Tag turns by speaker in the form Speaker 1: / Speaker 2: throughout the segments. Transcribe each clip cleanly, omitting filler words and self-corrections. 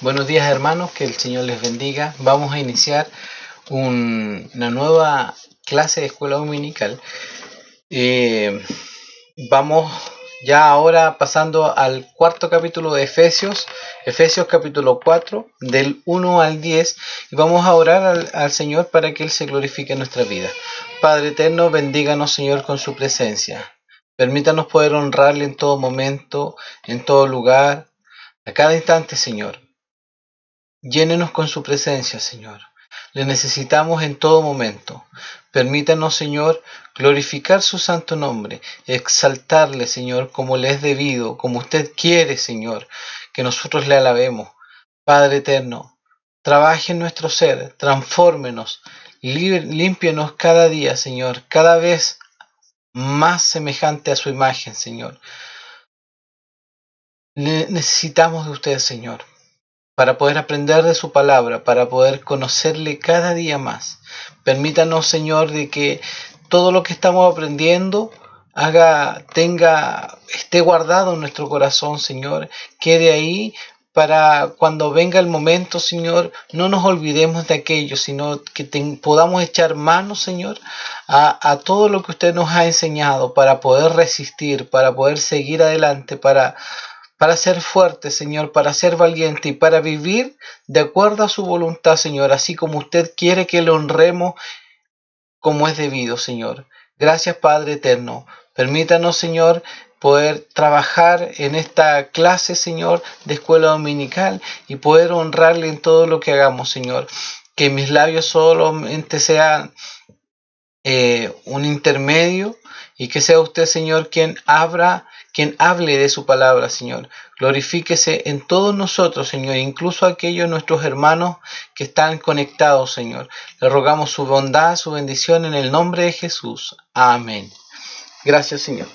Speaker 1: Buenos días hermanos, que el Señor les bendiga. Vamos a iniciar una nueva clase de escuela dominical. Vamos ya ahora pasando al cuarto capítulo de Efesios capítulo 4, del 1 al 10, y vamos a orar al Señor para que Él se glorifique en nuestra vida. Padre eterno, bendíganos Señor con su presencia. Permítanos poder honrarle en todo momento, en todo lugar, a cada instante, Señor. Llénenos con su presencia, Señor. Le necesitamos en todo momento. Permítanos, Señor, glorificar su santo nombre, exaltarle, Señor, como le es debido, como usted quiere, Señor, que nosotros le alabemos. Padre eterno, trabaje en nuestro ser, transfórmenos, límpienos cada día, Señor, cada vez más semejante a su imagen, Señor. Necesitamos de usted, Señor, para poder aprender de su palabra, para poder conocerle cada día más. Permítanos, Señor, de que todo lo que estamos aprendiendo esté guardado en nuestro corazón, Señor, quede ahí para cuando venga el momento, Señor, no nos olvidemos de aquello, sino que podamos echar mano, Señor, a todo lo que usted nos ha enseñado para poder resistir, para poder seguir adelante, para ser fuerte, Señor, para ser valiente y para vivir de acuerdo a su voluntad, Señor, así como usted quiere que le honremos como es debido, Señor. Gracias, Padre eterno. Permítanos, Señor, poder trabajar en esta clase, Señor, de escuela dominical y poder honrarle en todo lo que hagamos, Señor. Que mis labios solamente sean un intermedio y que sea usted, Señor, quien hable de su palabra, Señor. Glorifíquese en todos nosotros, Señor, incluso aquellos nuestros hermanos que están conectados, Señor. Le rogamos su bondad, su bendición en el nombre de Jesús. Amén. Gracias, Señor.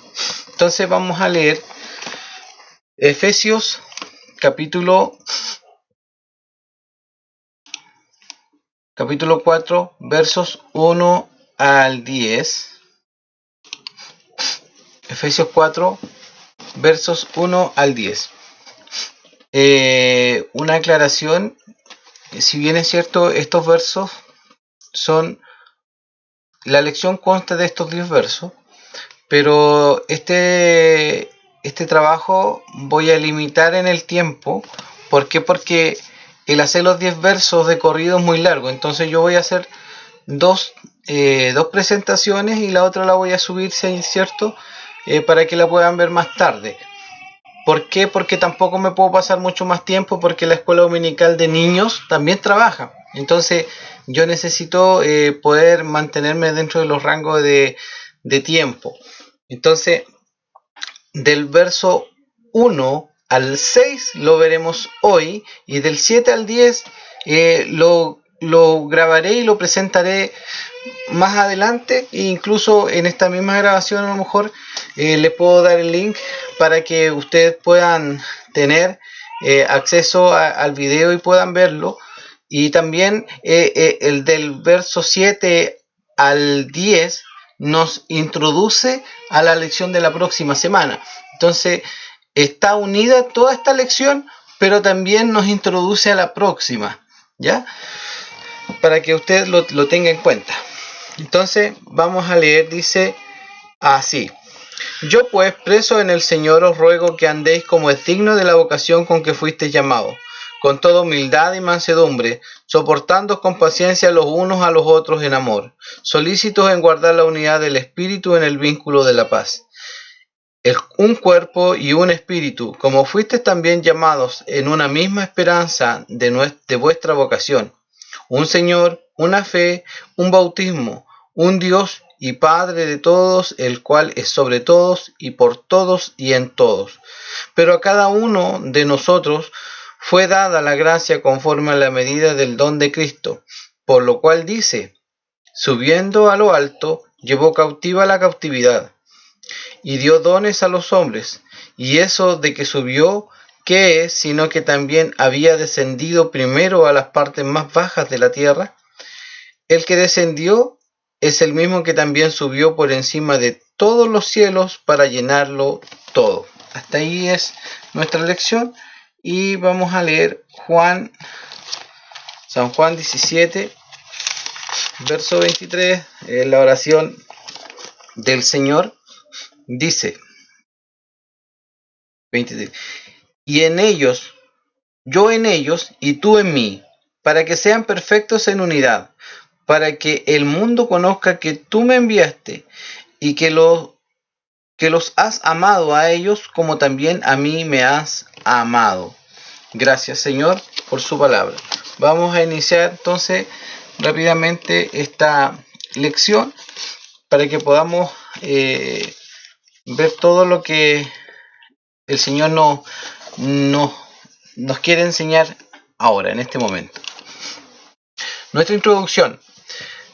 Speaker 1: Entonces vamos a leer Efesios capítulo 4, versos 1 al 10. Efesios 4, versos 1 al 10. Una aclaración, si bien es cierto, estos versos la lección consta de estos 10 versos, pero este trabajo voy a limitar en el tiempo. ¿Por qué? Porque el hacer los 10 versos de corrido es muy largo, entonces yo voy a hacer dos presentaciones y la otra la voy a subir, ¿cierto? Para que la puedan ver más tarde. ¿Por qué? Porque tampoco me puedo pasar mucho más tiempo, porque la escuela dominical de niños también trabaja. Entonces yo necesito poder mantenerme dentro de los rangos de tiempo. Entonces, del verso 1 al 6 lo veremos hoy, y del 7 al 10 lo grabaré y lo presentaré más adelante, e incluso en esta misma grabación a lo mejor le puedo dar el link para que ustedes puedan tener acceso al video y puedan verlo. Y también el del verso 7 al 10 nos introduce a la lección de la próxima semana. Entonces está unida toda esta lección, pero también nos introduce a la próxima, ¿ya? Para que usted lo tenga en cuenta. Entonces vamos a leer, dice así: yo pues, preso en el Señor, os ruego que andéis como es digno de la vocación con que fuisteis llamados, con toda humildad y mansedumbre, soportándoos con paciencia los unos a los otros en amor, solícitos en guardar la unidad del Espíritu en el vínculo de la paz. Un cuerpo y un espíritu, como fuisteis también llamados en una misma esperanza de vuestra vocación. Un Señor, una fe, un bautismo, un Dios y Padre de todos, el cual es sobre todos y por todos y en todos. Pero a cada uno de nosotros fue dada la gracia conforme a la medida del don de Cristo, por lo cual dice: subiendo a lo alto, llevó cautiva la cautividad, y dio dones a los hombres. Y eso de que subió, ¿qué es sino que también había descendido primero a las partes más bajas de la tierra? El que descendió es el mismo que también subió por encima de todos los cielos para llenarlo todo. Hasta ahí es nuestra lección. y vamos a leer San Juan 17, verso 23, la oración del Señor. Dice 23: y en ellos, yo en ellos y tú en mí, para que sean perfectos en unidad, para que el mundo conozca que tú me enviaste y que los has amado a ellos como también a mí me has amado. Gracias, Señor, por su palabra. Vamos a iniciar entonces rápidamente esta lección para que podamos ver todo lo que el Señor nos quiere enseñar ahora, en este momento. Nuestra introducción.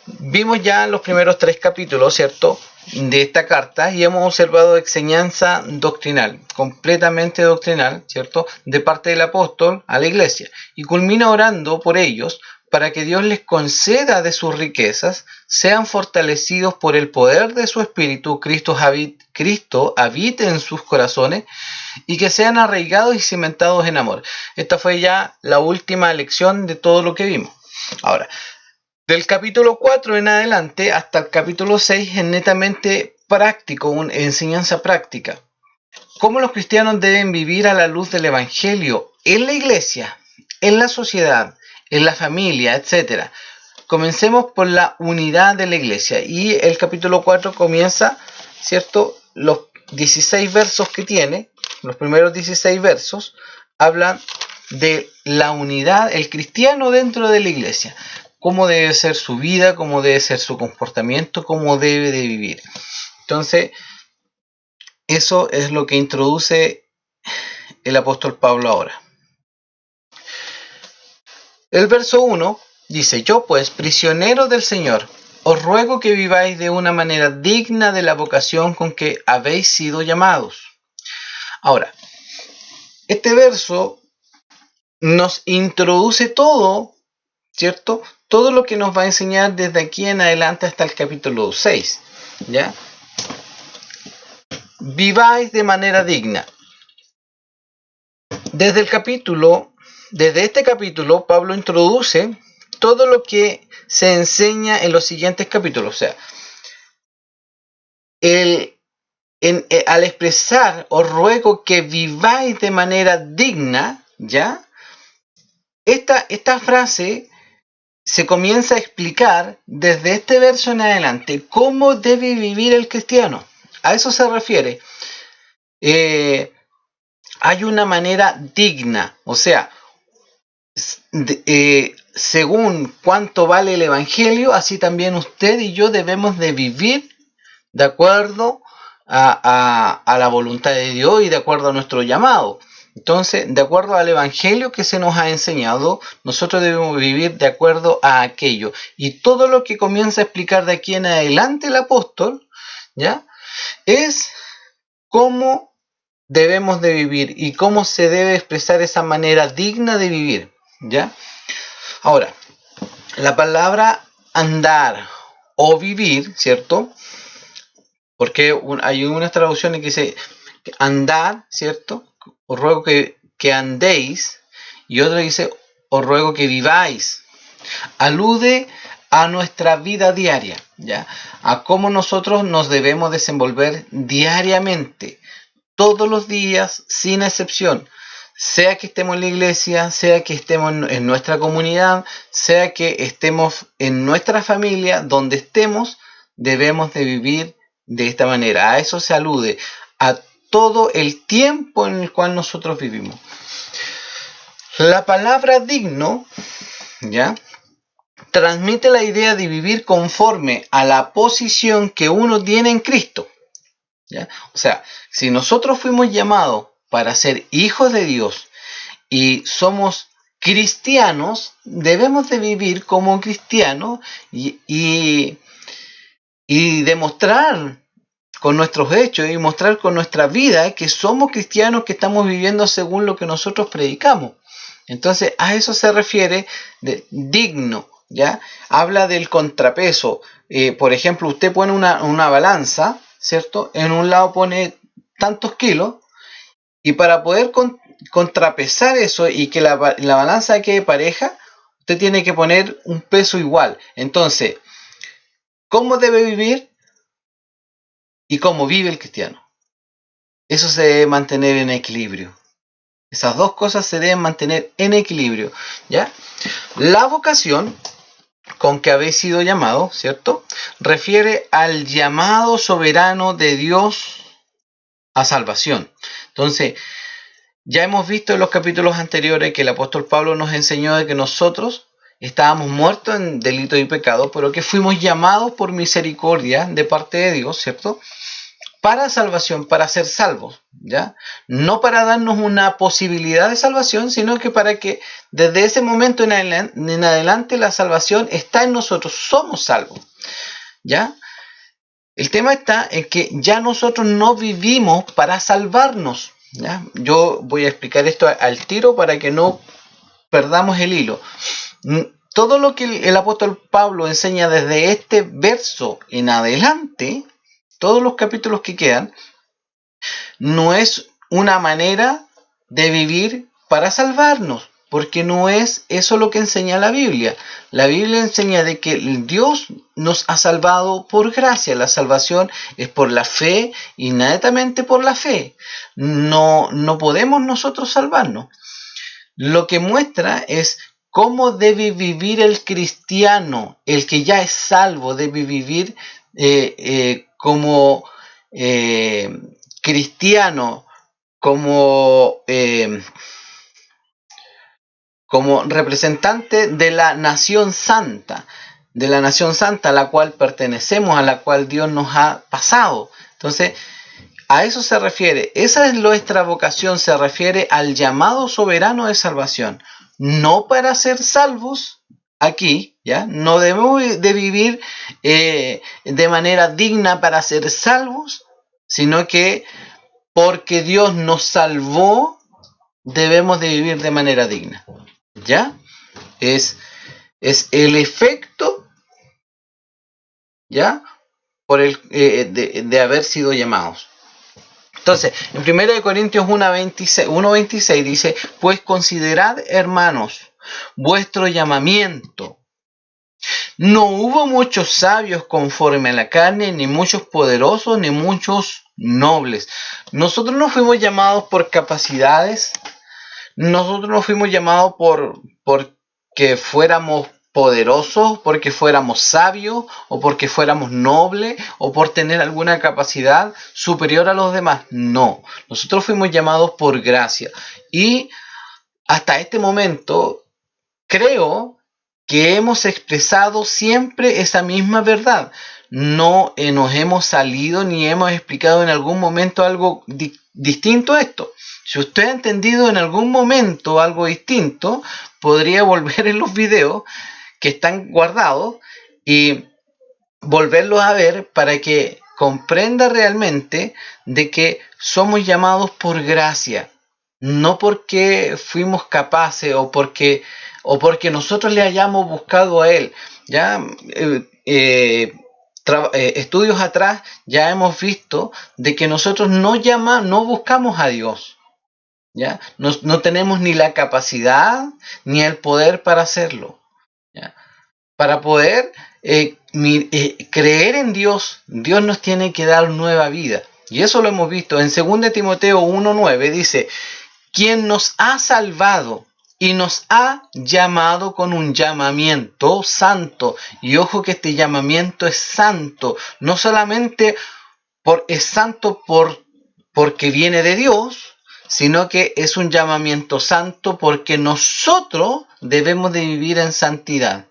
Speaker 1: Vimos ya los primeros 3 capítulos, ¿cierto?, de esta carta, y hemos observado enseñanza doctrinal, completamente doctrinal, ¿cierto?, de parte del apóstol a la iglesia, y culmina orando por ellos para que Dios les conceda de sus riquezas, sean fortalecidos por el poder de su Espíritu, Cristo habite en sus corazones, y que sean arraigados y cimentados en amor. Esta fue ya la última lección de todo lo que vimos. Ahora, del capítulo 4 en adelante hasta el capítulo 6 es netamente práctico, una enseñanza práctica. Cómo los cristianos deben vivir a la luz del Evangelio en la iglesia, en la sociedad, en la familia, etc. Comencemos por la unidad de la iglesia. Y el capítulo 4 comienza, ¿cierto? Los 16 versos que tiene, los primeros 16 versos, hablan de la unidad, el cristiano dentro de la iglesia. Cómo debe ser su vida, cómo debe ser su comportamiento, cómo debe de vivir. Entonces, eso es lo que introduce el apóstol Pablo ahora. El verso 1 dice: yo pues, prisionero del Señor, os ruego que viváis de una manera digna de la vocación con que habéis sido llamados. Ahora, este verso nos introduce todo, ¿cierto?, todo lo que nos va a enseñar desde aquí en adelante hasta el capítulo 6, ¿ya? Viváis de manera digna. Desde este capítulo, Pablo introduce todo lo que se enseña en los siguientes capítulos. O sea, al expresar, os ruego que viváis de manera digna, ¿ya? Esta frase se comienza a explicar desde este verso en adelante cómo debe vivir el cristiano. A eso se refiere. Hay una manera digna, o sea, según cuánto vale el Evangelio, así también usted y yo debemos de vivir de acuerdo a la voluntad de Dios y de acuerdo a nuestro llamado. Entonces, de acuerdo al Evangelio que se nos ha enseñado, nosotros debemos vivir de acuerdo a aquello. Y todo lo que comienza a explicar de aquí en adelante el apóstol, ¿ya?, es cómo debemos de vivir y cómo se debe expresar esa manera digna de vivir, ¿ya? Ahora, la palabra andar o vivir, ¿cierto?, porque hay unas traducciones que dice andar, ¿cierto?, os ruego que andéis, y otra dice os ruego que viváis. Alude a nuestra vida diaria, ¿ya?, a cómo nosotros nos debemos desenvolver diariamente, todos los días, sin excepción, sea que estemos en la iglesia, sea que estemos en nuestra comunidad, sea que estemos en nuestra familia, donde estemos, debemos de vivir de esta manera. A eso se alude, a todo el tiempo en el cual nosotros vivimos. La palabra digno, ¿ya?, transmite la idea de vivir conforme a la posición que uno tiene en Cristo, ¿ya? O sea, si nosotros fuimos llamados para ser hijos de Dios y somos cristianos, debemos de vivir como cristianos y demostrar con nuestros hechos y mostrar con nuestra vida que somos cristianos, que estamos viviendo según lo que nosotros predicamos. Entonces, a eso se refiere de digno, ¿ya? Habla del contrapeso. Por ejemplo, usted pone una balanza, ¿cierto? En un lado pone tantos kilos y para poder contrapesar eso y que la balanza quede pareja, usted tiene que poner un peso igual. Entonces, ¿cómo debe vivir y cómo vive el cristiano? Eso se debe mantener en equilibrio. Esas dos cosas se deben mantener en equilibrio, ¿ya? La vocación con que habéis sido llamados, ¿cierto? Refiere al llamado soberano de Dios a salvación. Entonces, ya hemos visto en los capítulos anteriores que el apóstol Pablo nos enseñó de que nosotros estábamos muertos en delitos y pecados, pero que fuimos llamados por misericordia de parte de Dios, ¿cierto? Para salvación, para ser salvos, ¿ya? No para darnos una posibilidad de salvación, sino que para que desde ese momento en adelante la salvación está en nosotros, somos salvos, ¿ya? El tema está en que ya nosotros no vivimos para salvarnos, ¿ya? Yo voy a explicar esto al tiro para que no perdamos el hilo. Todo lo que el apóstol Pablo enseña desde este verso en adelante, todos los capítulos que quedan, no es una manera de vivir para salvarnos, porque no es eso lo que enseña la Biblia. La Biblia enseña de que Dios nos ha salvado por gracia. La salvación es por la fe y netamente por la fe. No podemos nosotros salvarnos. Lo que muestra es cómo debe vivir el cristiano, el que ya es salvo, debe vivir como cristiano, como representante de la nación santa, a la cual pertenecemos, a la cual Dios nos ha pasado. Entonces, a eso se refiere. Esa es nuestra vocación, se refiere al llamado soberano de salvación. No para ser salvos aquí, ¿ya? No debemos de vivir de manera digna para ser salvos, sino que porque Dios nos salvó, debemos de vivir de manera digna, ¿ya? Es el efecto, ¿ya? Por el de haber sido llamados. Entonces, en 1 Corintios 1:26 dice, pues considerad, hermanos, vuestro llamamiento. No hubo muchos sabios conforme a la carne, ni muchos poderosos, ni muchos nobles. Nosotros no fuimos llamados por capacidades, nosotros no fuimos llamados porque fuéramos poderosos, porque fuéramos sabios, o porque fuéramos nobles, o por tener alguna capacidad superior a los demás. No, nosotros fuimos llamados por gracia. Y hasta este momento creo que hemos expresado siempre esa misma verdad. No nos hemos salido ni hemos explicado en algún momento algo distinto a esto. Si usted ha entendido en algún momento algo distinto, podría volver en los videos que están guardados y volverlos a ver para que comprenda realmente de que somos llamados por gracia, no porque fuimos capaces o porque nosotros le hayamos buscado a Él. Ya estudios atrás ya hemos visto de que nosotros no buscamos a Dios. ¿Ya? No tenemos ni la capacidad ni el poder para hacerlo. ¿Ya? Para poder creer en Dios, Dios nos tiene que dar nueva vida. Y eso lo hemos visto en 2 Timoteo 1:9, dice, quien nos ha salvado y nos ha llamado con un llamamiento santo. Y ojo que este llamamiento es santo, no solamente es santo porque viene de Dios, sino que es un llamamiento santo porque nosotros debemos de vivir en santidad.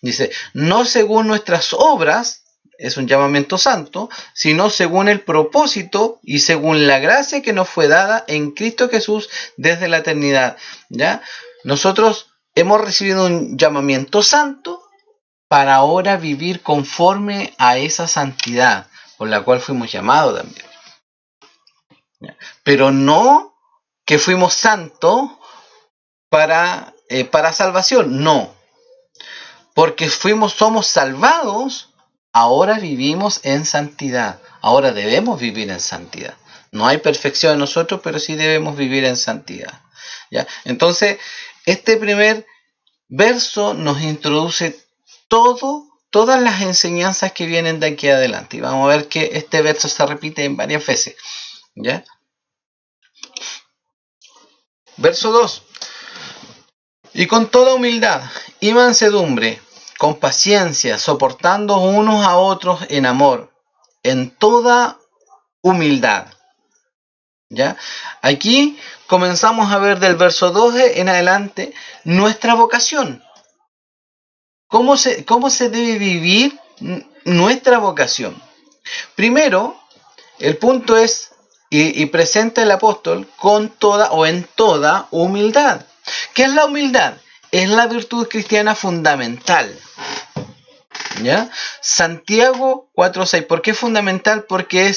Speaker 1: Dice, no según nuestras obras, es un llamamiento santo, sino según el propósito y según la gracia que nos fue dada en Cristo Jesús desde la eternidad. ¿Ya? Nosotros hemos recibido un llamamiento santo para ahora vivir conforme a esa santidad por la cual fuimos llamados también. ¿Ya? Pero no que fuimos santos para salvación, no. Porque somos salvados, ahora vivimos en santidad. Ahora debemos vivir en santidad. No hay perfección en nosotros, pero sí debemos vivir en santidad. ¿Ya? Entonces, este primer verso nos introduce todas las enseñanzas que vienen de aquí adelante. Y vamos a ver que este verso se repite en varias veces. ¿Ya? Verso 2. Y con toda humildad y mansedumbre, con paciencia, soportando unos a otros en amor, en toda humildad. ¿Ya? Aquí comenzamos a ver del verso 12 en adelante nuestra vocación. ¿Cómo se debe vivir nuestra vocación? Primero, el punto es, y presenta el apóstol, con toda o en toda humildad. ¿Qué es la humildad? Es la virtud cristiana fundamental. ¿Ya? Santiago 4:6. ¿Por qué es fundamental? Porque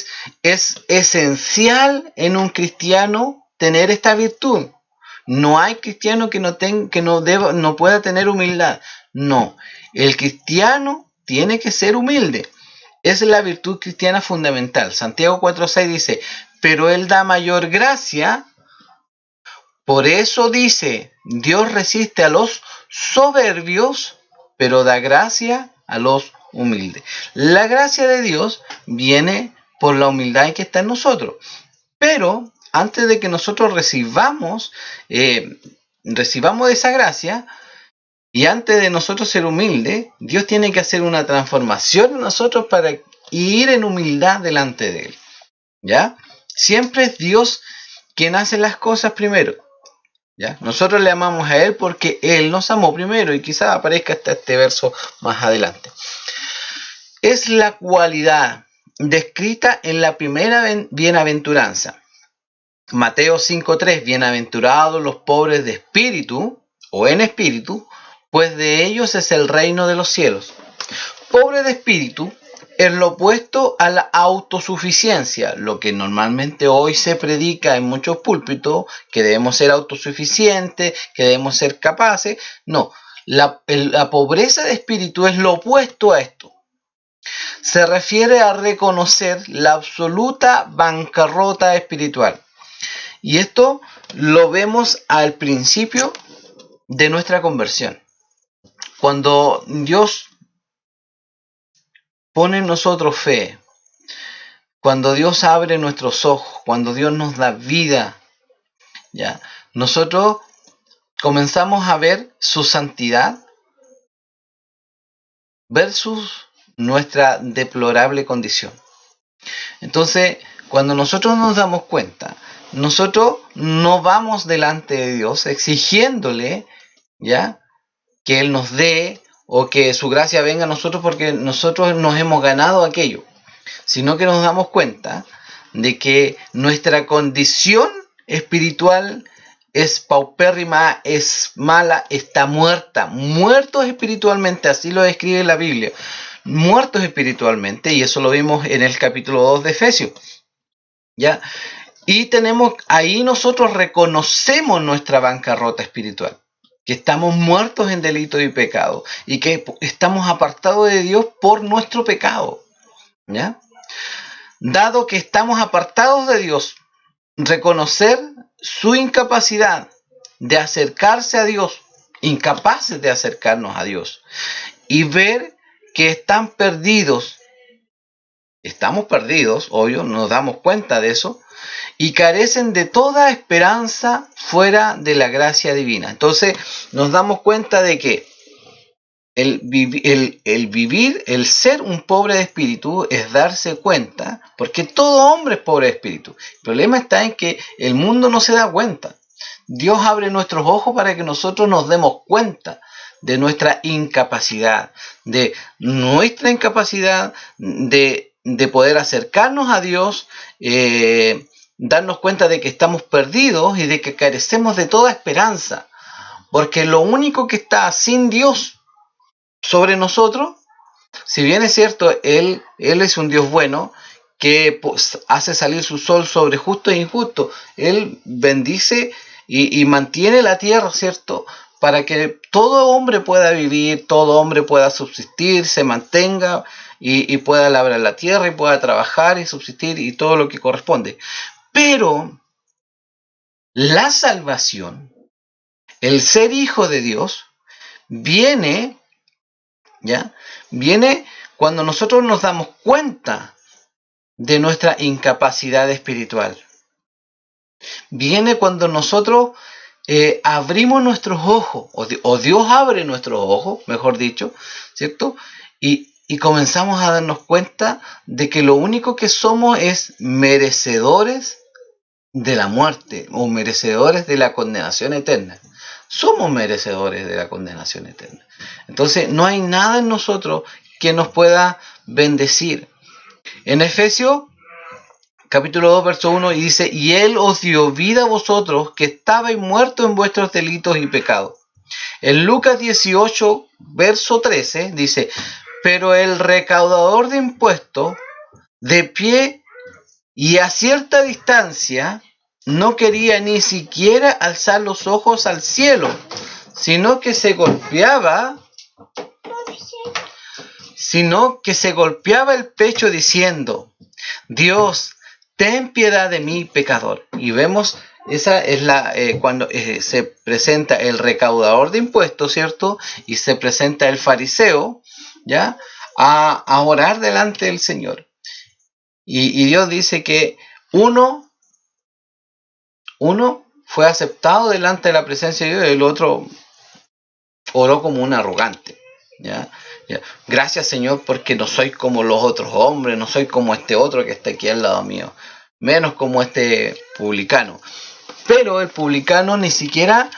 Speaker 1: es esencial en un cristiano tener esta virtud. No hay cristiano que no pueda tener humildad. No, el cristiano tiene que ser humilde. Es la virtud cristiana fundamental. Santiago 4:6 dice, pero Él da mayor gracia. Por eso dice, Dios resiste a los soberbios, pero da gracia a los humildes. La gracia de Dios viene por la humildad que está en nosotros. Pero antes de que nosotros recibamos esa gracia, y antes de nosotros ser humildes, Dios tiene que hacer una transformación en nosotros para ir en humildad delante de Él. ¿Ya? Siempre es Dios quien hace las cosas primero. ¿Ya? Nosotros le amamos a Él porque Él nos amó primero, y quizás aparezca hasta este verso más adelante. Es la cualidad descrita en la primera bienaventuranza. Mateo 5:3, bienaventurados los pobres de espíritu o en espíritu, pues de ellos es el reino de los cielos. Pobre de espíritu es lo opuesto a la autosuficiencia, lo que normalmente hoy se predica en muchos púlpitos, que debemos ser autosuficientes, que debemos ser capaces. No, la pobreza de espíritu es lo opuesto a esto. Se refiere a reconocer la absoluta bancarrota espiritual. Y esto lo vemos al principio de nuestra conversión. Cuando Dios pone en nosotros fe, cuando Dios abre nuestros ojos, cuando Dios nos da vida, ¿ya? Nosotros comenzamos a ver su santidad versus nuestra deplorable condición. Entonces, cuando nosotros nos damos cuenta, nosotros no vamos delante de Dios exigiéndole, ¿ya?, que Él nos dé o que su gracia venga a nosotros porque nosotros nos hemos ganado aquello, sino que nos damos cuenta de que nuestra condición espiritual es paupérrima, es mala, está muerta, muertos espiritualmente, así lo describe la Biblia, muertos espiritualmente, y eso lo vimos en el capítulo 2 de Efesios, ¿ya? Y ahí nosotros reconocemos nuestra bancarrota espiritual, que estamos muertos en delito y pecado, y que estamos apartados de Dios por nuestro pecado, ¿ya? Dado que estamos apartados de Dios, reconocer su incapacidad de acercarse a Dios, incapaces de acercarnos a Dios, y ver que estamos perdidos, obvio, nos damos cuenta de eso, y carecen de toda esperanza fuera de la gracia divina. Entonces nos damos cuenta de que el ser un pobre de espíritu es darse cuenta, porque todo hombre es pobre de espíritu. El problema está en que el mundo no se da cuenta. Dios abre nuestros ojos para que nosotros nos demos cuenta de nuestra incapacidad, de poder acercarnos a Dios, darnos cuenta de que estamos perdidos y de que carecemos de toda esperanza, porque lo único que está sin Dios sobre nosotros, si bien es cierto, Él es un Dios bueno, que hace salir su sol sobre justo e injusto, Él bendice y mantiene la tierra, ¿cierto?, para que todo hombre pueda vivir, todo hombre pueda subsistir, se mantenga y pueda labrar la tierra y pueda trabajar y subsistir y todo lo que corresponde. Pero La salvación, el ser hijo de Dios, viene, ¿ya? Viene cuando nosotros nos damos cuenta de nuestra incapacidad espiritual. Viene cuando nosotros abrimos nuestros ojos, o Dios abre nuestros ojos, mejor dicho, ¿cierto? Y comenzamos a darnos cuenta de que lo único que somos es merecedores de la muerte o merecedores de la condenación eterna. Somos merecedores de la condenación eterna. Entonces no hay nada en nosotros que nos pueda bendecir. En Efesios capítulo 2, verso 1, y dice, y Él os dio vida a vosotros que estabais muertos en vuestros delitos y pecados. En Lucas 18, verso 13, dice, pero el recaudador de impuestos, de pie y a cierta distancia, no quería ni siquiera alzar los ojos al cielo, sino que se golpeaba el pecho diciendo, Dios, ten piedad de mí, pecador. Y vemos, esa es cuando se presenta el recaudador de impuestos, ¿cierto? Y se presenta el fariseo, ¿ya? A orar delante del Señor. Y Dios dice que uno fue aceptado delante de la presencia de Dios y el otro oró como un arrogante, ¿ya? Gracias, Señor, porque no soy como los otros hombres, no soy como este otro que está aquí al lado mío, menos como este publicano. Pero el publicano ni siquiera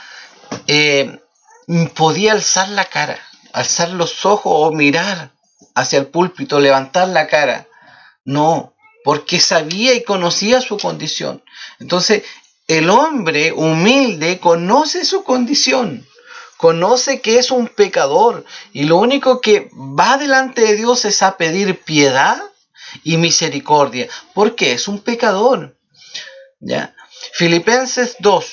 Speaker 1: podía alzar la cara, alzar los ojos o mirar hacia el púlpito, levantar la cara. No, porque sabía y conocía su condición. Entonces, el hombre humilde conoce su condición. Conoce que es un pecador y lo único que va delante de Dios es a pedir piedad y misericordia, porque es un pecador, ¿ya? Filipenses 2,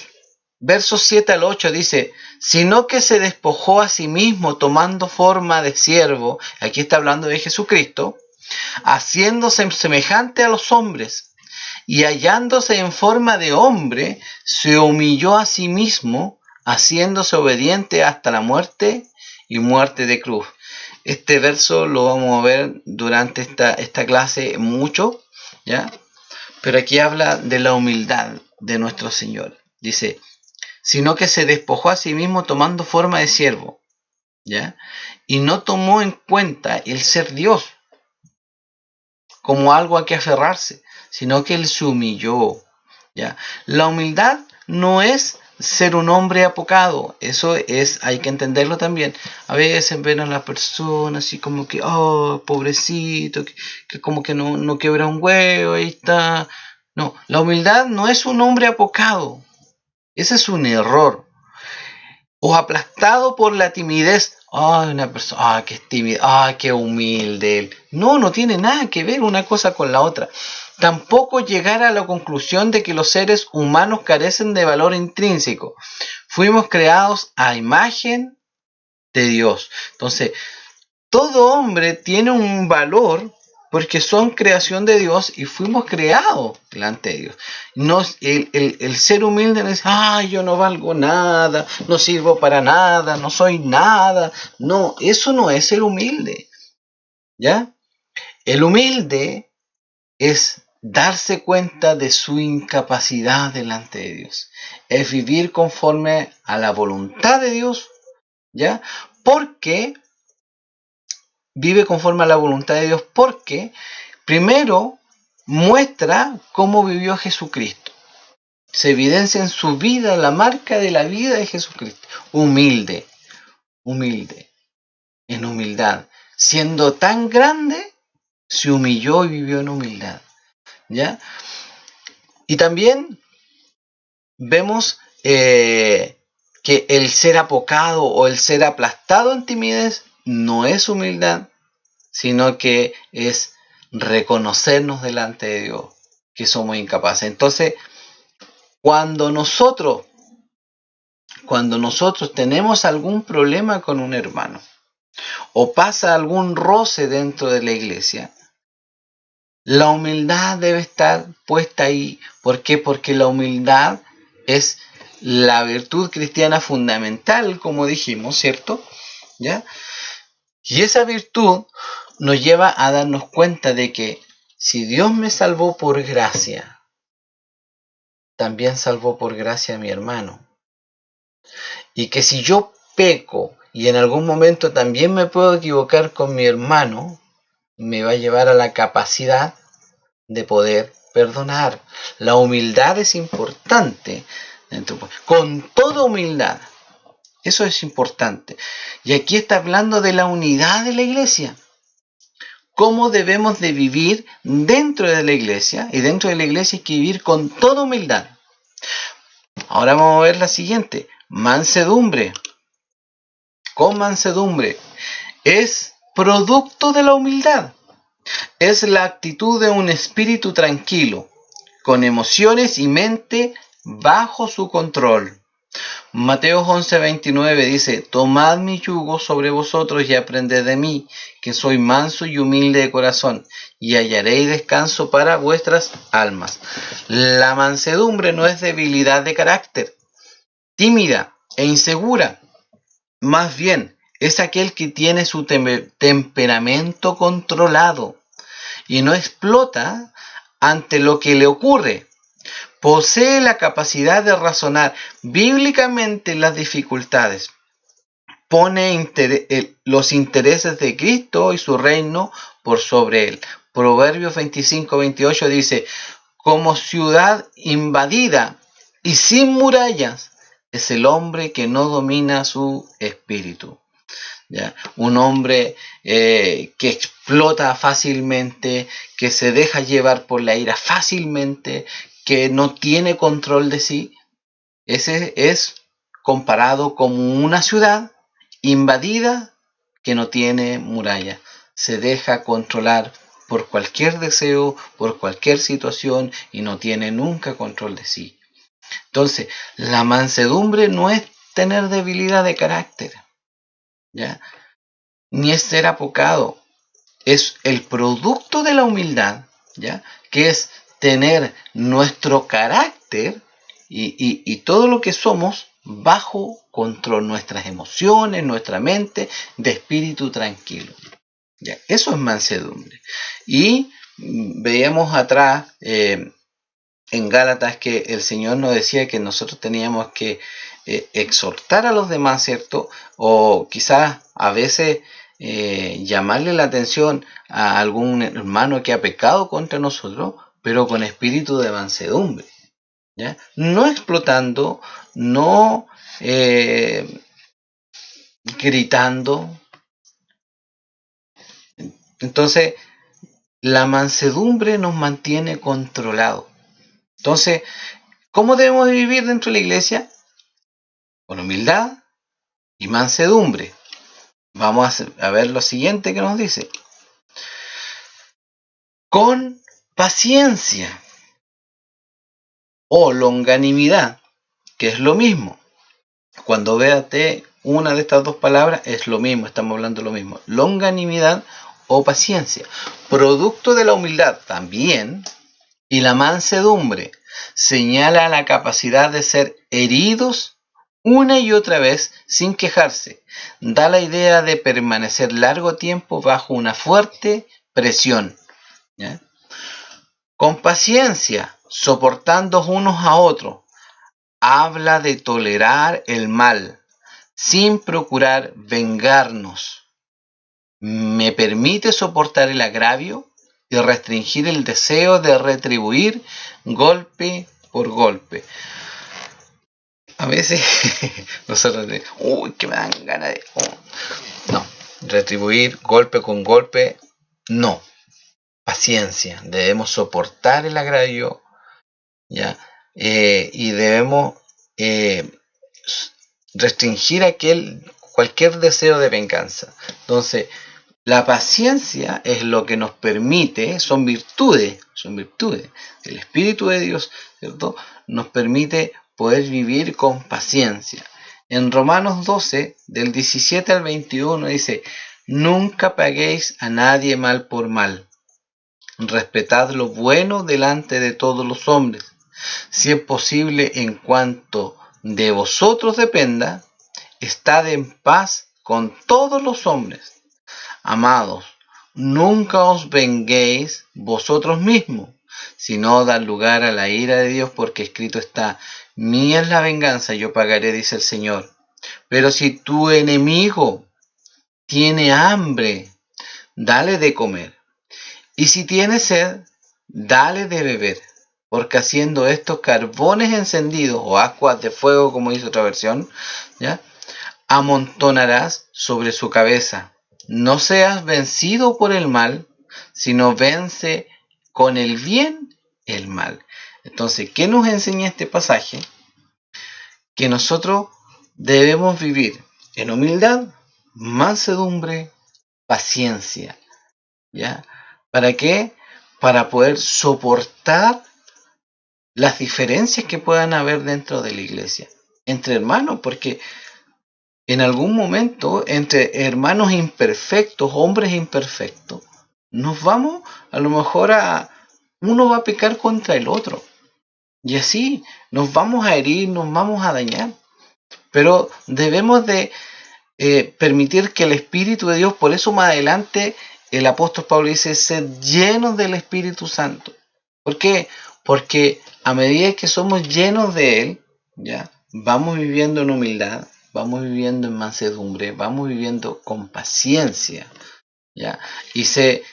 Speaker 1: versos 7 al 8 dice, sino que se despojó a sí mismo tomando forma de siervo, aquí está hablando de Jesucristo, haciéndose semejante a los hombres y hallándose en forma de hombre, se humilló a sí mismo, haciéndose obediente hasta la muerte y muerte de cruz. Este verso lo vamos a ver durante esta clase mucho, ¿ya? Pero aquí habla de la humildad de nuestro Señor. Dice, sino que se despojó a sí mismo tomando forma de siervo, ¿ya? Y no tomó en cuenta el ser Dios como algo a que aferrarse, sino que Él se humilló, ¿ya? La humildad no es ser un hombre apocado, eso es, hay que entenderlo también. A veces ven a las personas así como que, oh, pobrecito, que como que no quebra un huevo, ahí está. No, la humildad no es un hombre apocado, ese es un error. O aplastado por la timidez. Ay, una persona, ay, que es tímida, ay, qué humilde él. No tiene nada que ver una cosa con la otra. Tampoco llegar a la conclusión de que los seres humanos carecen de valor intrínseco. Fuimos creados a imagen de Dios. Entonces, todo hombre tiene un valor porque son creación de Dios y fuimos creados delante de Dios. El ser humilde no dice, ay, yo no valgo nada, no sirvo para nada, no soy nada. No, eso no es ser humilde, ¿ya? El humilde es darse cuenta de su incapacidad delante de Dios. Es vivir conforme a la voluntad de Dios, ¿ya? Porque vive conforme a la voluntad de Dios porque primero muestra cómo vivió Jesucristo. Se evidencia en su vida la marca de la vida de Jesucristo. Humilde, en humildad. Siendo tan grande, se humilló y vivió en humildad, ¿ya? Y también vemos que el ser apocado o el ser aplastado en timidez no es humildad, sino que es reconocernos delante de Dios que somos incapaces. Entonces, cuando nosotros tenemos algún problema con un hermano o pasa algún roce dentro de la iglesia, la humildad debe estar puesta ahí. ¿Por qué? Porque la humildad es la virtud cristiana fundamental, como dijimos, ¿cierto? ¿Ya? Y esa virtud nos lleva a darnos cuenta de que si Dios me salvó por gracia, también salvó por gracia a mi hermano. Y que si yo peco y en algún momento también me puedo equivocar con mi hermano, me va a llevar a la capacidad de poder perdonar. La humildad es importante, con toda humildad. Eso es importante. Y aquí está hablando de la unidad de la iglesia. Cómo debemos de vivir dentro de la iglesia, y dentro de la iglesia hay que vivir con toda humildad. Ahora vamos a ver la siguiente. Mansedumbre. Con mansedumbre. Es producto de la humildad. Es la actitud de un espíritu tranquilo, con emociones y mente bajo su control. Mateo 11:29 dice: tomad mi yugo sobre vosotros y aprended de mí, que soy manso y humilde de corazón, y hallaréis descanso para vuestras almas. La mansedumbre no es debilidad de carácter, tímida e insegura. Más bien, es aquel que tiene su temperamento controlado y no explota ante lo que le ocurre. Posee la capacidad de razonar bíblicamente las dificultades. Pone los intereses de Cristo y su reino por sobre él. Proverbios 25:28 dice: como ciudad invadida y sin murallas es el hombre que no domina su espíritu. ¿Ya? Un hombre que explota fácilmente, que se deja llevar por la ira fácilmente, que no tiene control de sí, ese es comparado como una ciudad invadida que no tiene muralla. Se deja controlar por cualquier deseo, por cualquier situación, y no tiene nunca control de sí. Entonces, la mansedumbre no es tener debilidad de carácter, ¿ya? Ni es ser apocado. Es el producto de la humildad, ¿ya? Que es tener nuestro carácter y todo lo que somos bajo control, nuestras emociones, nuestra mente, de espíritu tranquilo. ¿Ya? Eso es mansedumbre. Y veíamos atrás en Gálatas que el Señor nos decía que nosotros teníamos que exhortar a los demás, ¿cierto? O quizás a veces llamarle la atención a algún hermano que ha pecado contra nosotros, pero con espíritu de mansedumbre, ¿ya? No explotando, no gritando. Entonces, la mansedumbre nos mantiene controlados. Entonces, ¿cómo debemos vivir dentro de la iglesia? Con humildad y mansedumbre. Vamos a ver lo siguiente que nos dice. Con paciencia o longanimidad, que es lo mismo. Cuando véate una de estas dos palabras, es lo mismo, estamos hablando de lo mismo. Longanimidad o paciencia. Producto de la humildad también. Y la mansedumbre señala la capacidad de ser heridos una y otra vez sin quejarse. Da la idea de permanecer largo tiempo bajo una fuerte presión, ¿ya? Con paciencia, soportando unos a otros. Habla de tolerar el mal sin procurar vengarnos. Me permite soportar el agravio y restringir el deseo de retribuir golpe por golpe. A veces nosotros decimos, uy, que me dan ganas de... No, retribuir golpe con golpe, no. Paciencia, debemos soportar el agravio, ¿ya? Y debemos restringir cualquier deseo de venganza. Entonces, la paciencia es lo que nos permite, son virtudes. El Espíritu de Dios, ¿cierto?, nos permite poder vivir con paciencia. En Romanos 12, del 17 al 21, dice: nunca paguéis a nadie mal por mal. Respetad lo bueno delante de todos los hombres. Si es posible, en cuanto de vosotros dependa, estad en paz con todos los hombres. Amados, nunca os venguéis vosotros mismos, sino dad lugar a la ira de Dios, porque escrito está: mía es la venganza, yo pagaré, dice el Señor. Pero si tu enemigo tiene hambre, dale de comer. Y si tiene sed, dale de beber. Porque haciendo estos carbones encendidos, o ascuas de fuego, como dice otra versión, ¿ya?, amontonarás sobre su cabeza. No seas vencido por el mal, sino vence con el bien el mal. Entonces, ¿qué nos enseña este pasaje? Que nosotros debemos vivir en humildad, mansedumbre, paciencia. ¿Ya? ¿Para qué? Para poder soportar las diferencias que puedan haber dentro de la iglesia, entre hermanos, porque en algún momento, entre hermanos imperfectos, hombres imperfectos, nos vamos a lo mejor uno va a pecar contra el otro. Y así nos vamos a herir, nos vamos a dañar. Pero debemos de permitir que el Espíritu de Dios, por eso más adelante el apóstol Pablo dice: sed llenos del Espíritu Santo. ¿Por qué? Porque a medida que somos llenos de Él, ¿ya?, vamos viviendo en humildad, vamos viviendo en mansedumbre, vamos viviendo con paciencia, ¿ya? Y se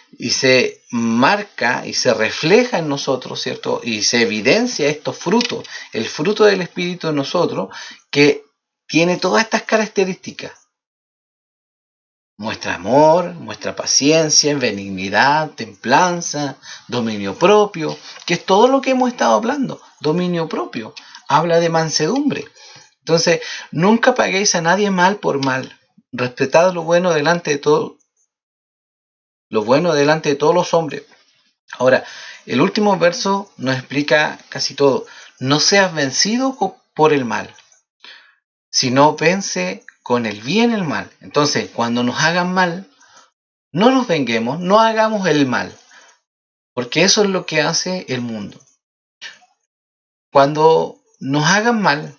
Speaker 1: marca y se refleja en nosotros, ¿cierto? Y se evidencia estos frutos, el fruto del Espíritu en nosotros, que tiene todas estas características. Muestra amor, muestra paciencia, benignidad, templanza, dominio propio, que es todo lo que hemos estado hablando. Dominio propio, habla de mansedumbre. Entonces, nunca paguéis a nadie mal por mal. Respetad lo bueno delante de todos los hombres. Ahora, el último verso nos explica casi todo. No seas vencido por el mal, sino vence con el bien el mal. Entonces, cuando nos hagan mal, no nos venguemos, no hagamos el mal, porque eso es lo que hace el mundo. Cuando nos hagan mal,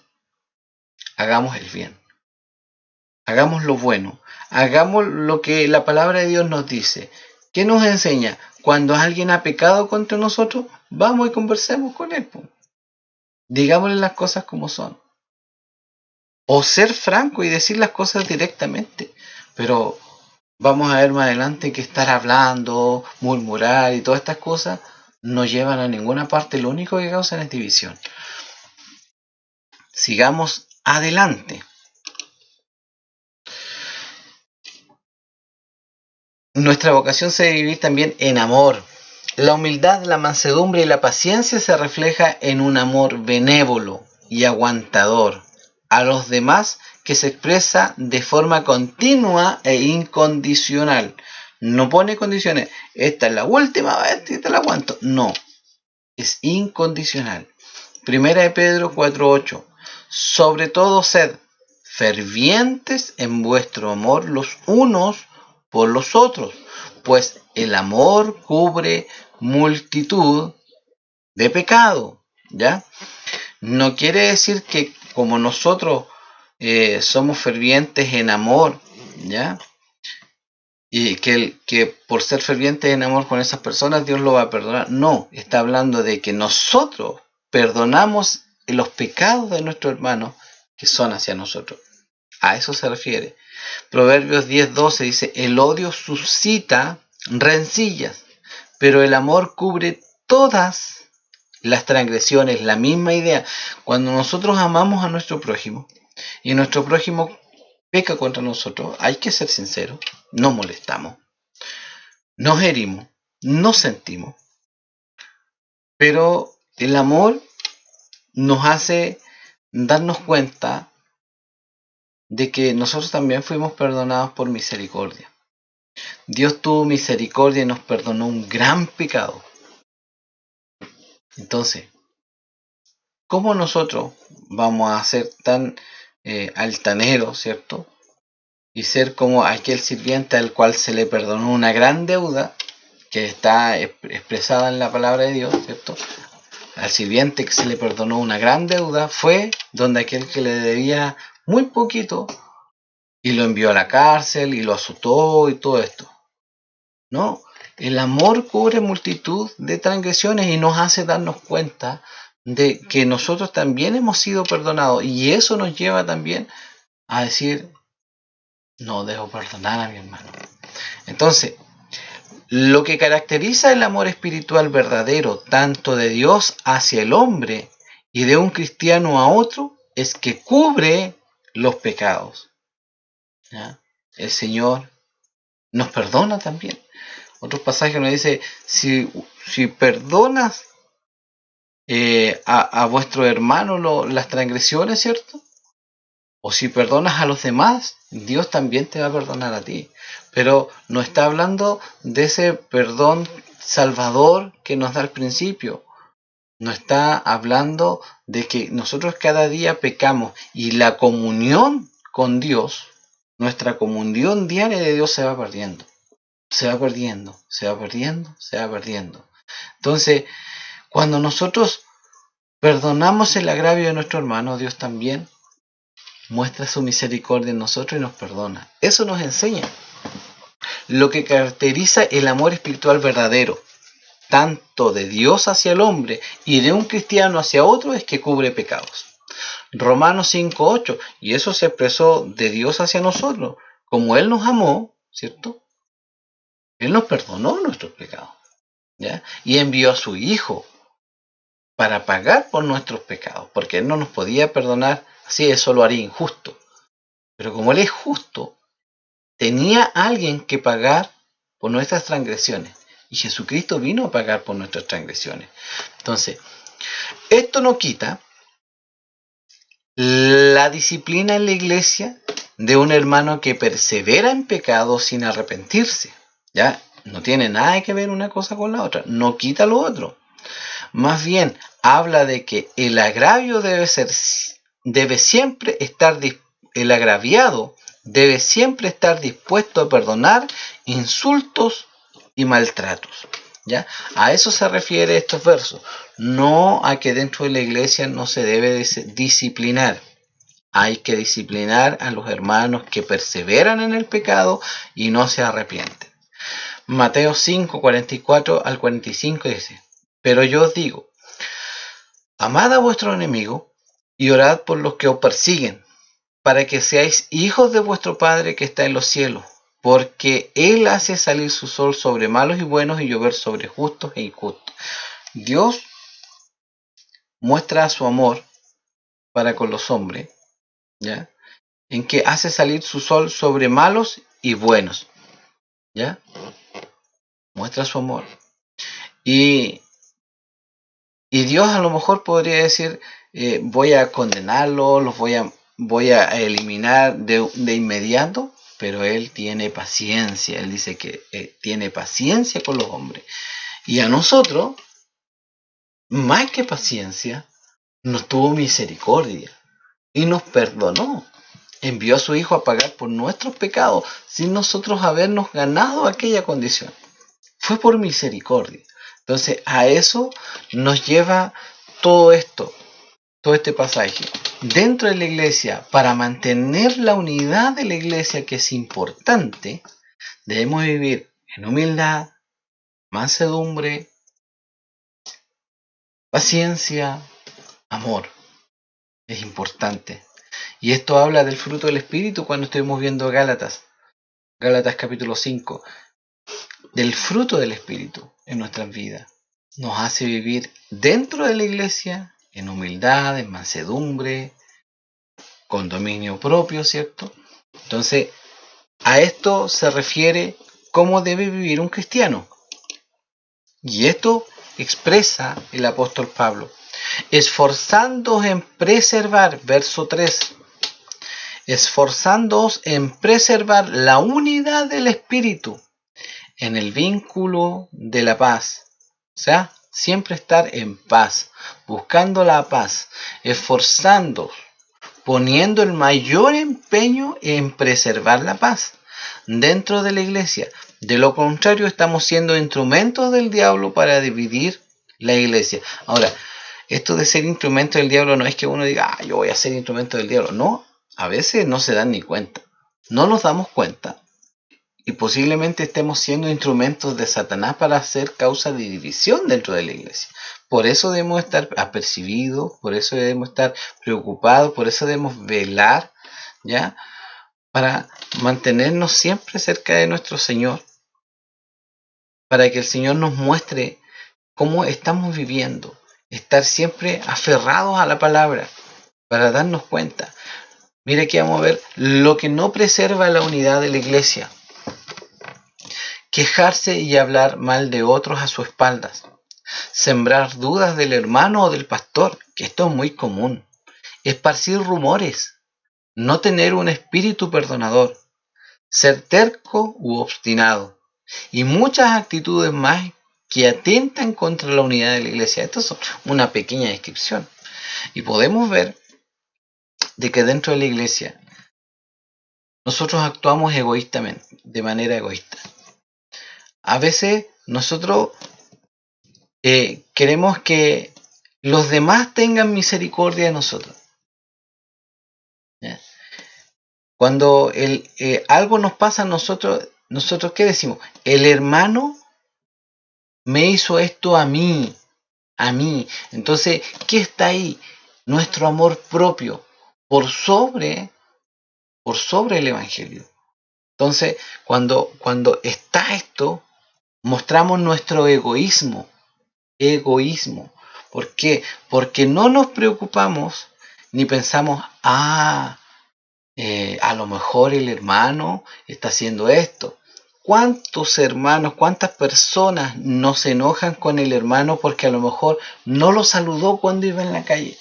Speaker 1: hagamos el bien, hagamos lo bueno, hagamos lo que la palabra de Dios nos dice. ¿Qué nos enseña? Cuando alguien ha pecado contra nosotros, vamos y conversemos con él. Digámosle las cosas como son. O ser franco y decir las cosas directamente. Pero vamos a ver más adelante que estar hablando, murmurar y todas estas cosas no llevan a ninguna parte. Lo único que causan es división. Sigamos adelante. Nuestra vocación se debe vivir también en amor. La humildad, la mansedumbre y la paciencia se refleja en un amor benévolo y aguantador a los demás, que se expresa de forma continua e incondicional. No pone condiciones. Esta es la última vez y te la aguanto. No, es incondicional. Primera de Pedro 4:8. Sobre todo sed fervientes en vuestro amor los unos por los otros, pues el amor cubre multitud de pecado. ¿Ya? No quiere decir que como nosotros somos fervientes en amor, ¿ya?, y que por ser fervientes en amor con esas personas Dios lo va a perdonar. No, está hablando de que nosotros perdonamos los pecados de nuestros hermanos que son hacia nosotros. A eso se refiere. Proverbios 10:12 dice: el odio suscita rencillas, pero el amor cubre todas las transgresiones. La misma idea. Cuando nosotros amamos a nuestro prójimo y nuestro prójimo peca contra nosotros, hay que ser sinceros, nos molestamos, nos herimos, nos sentimos, pero el amor nos hace darnos cuenta de que nosotros también fuimos perdonados por misericordia. Dios tuvo misericordia y nos perdonó un gran pecado. Entonces, ¿cómo nosotros vamos a ser tan altaneros, ¿cierto?, y ser como aquel sirviente al cual se le perdonó una gran deuda que está expresada en la palabra de Dios, ¿cierto?, Al sirviente que se le perdonó una gran deuda fue donde aquel que le debía muy poquito y lo envió a la cárcel y lo azotó y todo esto. No, el amor cubre multitud de transgresiones y nos hace darnos cuenta de que nosotros también hemos sido perdonados, y eso nos lleva también a decir, no debo perdonar a mi hermano. Entonces, lo que caracteriza el amor espiritual verdadero, tanto de Dios hacia el hombre y de un cristiano a otro, es que cubre los pecados. ¿Ya? El Señor nos perdona también. Otros pasajes nos dice, si perdonas a vuestro hermano las transgresiones, ¿cierto? O si perdonas a los demás, Dios también te va a perdonar a ti. Pero no está hablando de ese perdón salvador que nos da al principio. No está hablando de que nosotros cada día pecamos y la comunión con Dios, nuestra comunión diaria de Dios se va perdiendo. Se va perdiendo, se va perdiendo, se va perdiendo. Entonces, cuando nosotros perdonamos el agravio de nuestro hermano, Dios también muestra su misericordia en nosotros y nos perdona. Eso nos enseña lo que caracteriza el amor espiritual verdadero, tanto de Dios hacia el hombre y de un cristiano hacia otro, es que cubre pecados. Romanos 5:8, y eso se expresó de Dios hacia nosotros. Como Él nos amó, ¿cierto? Él nos perdonó nuestros pecados, ¿ya? Y envió a su Hijo para pagar por nuestros pecados, porque Él no nos podía perdonar así, eso lo haría injusto. Pero como Él es justo, tenía alguien que pagar por nuestras transgresiones. Y Jesucristo vino a pagar por nuestras transgresiones. Entonces, esto no quita la disciplina en la iglesia de un hermano que persevera en pecado sin arrepentirse. ¿Ya? No tiene nada que ver una cosa con la otra. No quita lo otro. Más bien, habla de que el agravio debe siempre estar, el agraviado debe siempre estar dispuesto a perdonar insultos y maltratos. ¿Ya? A eso se refiere estos versos. No a que dentro de la iglesia no se debe disciplinar. Hay que disciplinar a los hermanos que perseveran en el pecado y no se arrepienten. Mateo 5, 44 al 45 dice: pero yo os digo, amad a vuestro enemigo y orad por los que os persiguen, para que seáis hijos de vuestro Padre que está en los cielos, porque Él hace salir su sol sobre malos y buenos y llover sobre justos e injustos. Dios muestra su amor para con los hombres, ¿ya? En que hace salir su sol sobre malos y buenos, ¿ya? Muestra su amor. Y Dios a lo mejor podría decir, voy a condenarlos, los voy a eliminar de inmediato, pero Él tiene paciencia. Él dice que tiene paciencia con los hombres. Y a nosotros, más que paciencia, nos tuvo misericordia y nos perdonó. Envió a su Hijo a pagar por nuestros pecados sin nosotros habernos ganado aquella condición. Fue por misericordia. Entonces, a eso nos lleva todo esto, todo este pasaje. Dentro de la iglesia, para mantener la unidad de la iglesia, que es importante, debemos vivir en humildad, mansedumbre, paciencia, amor. Es importante. Y esto habla del fruto del Espíritu cuando estuvimos viendo Gálatas capítulo 5. Del fruto del Espíritu en nuestras vidas. Nos hace vivir dentro de la iglesia en humildad, en mansedumbre, con dominio propio, ¿cierto? Entonces, a esto se refiere cómo debe vivir un cristiano. Y esto expresa el apóstol Pablo. Esforzándoos en preservar, verso 3. Esforzándoos en preservar la unidad del Espíritu en el vínculo de la paz. O sea, siempre estar en paz, buscando la paz, esforzando, poniendo el mayor empeño en preservar la paz dentro de la iglesia. De lo contrario, estamos siendo instrumentos del diablo para dividir la iglesia. Ahora, esto de ser instrumento del diablo no es que uno diga, yo voy a ser instrumento del diablo. No, a veces no se dan ni cuenta. No nos damos cuenta. Y posiblemente estemos siendo instrumentos de Satanás para hacer causa de división dentro de la iglesia. Por eso debemos estar apercibidos, por eso debemos estar preocupados, por eso debemos velar, ¿ya? Para mantenernos siempre cerca de nuestro Señor, para que el Señor nos muestre cómo estamos viviendo, estar siempre aferrados a la palabra, para darnos cuenta. Mira, aquí vamos a ver lo que no preserva la unidad de la iglesia. Quejarse y hablar mal de otros a sus espaldas. Sembrar dudas del hermano o del pastor, que esto es muy común. Esparcir rumores. No tener un espíritu perdonador. Ser terco u obstinado. Y muchas actitudes más que atentan contra la unidad de la iglesia. Esto es una pequeña descripción. Y podemos ver de que dentro de la iglesia nosotros actuamos egoístamente, de manera egoísta. A veces nosotros queremos que los demás tengan misericordia de nosotros. ¿Ya? Cuando algo nos pasa a nosotros ¿qué decimos? El hermano me hizo esto a mí. Entonces, ¿qué está ahí? Nuestro amor propio por sobre el evangelio. Entonces, cuando está esto, mostramos nuestro egoísmo. ¿Por qué? Porque no nos preocupamos ni pensamos, a lo mejor el hermano está haciendo esto. ¿Cuántos hermanos, cuántas personas no se enojan con el hermano porque a lo mejor no lo saludó cuando iba en la calle?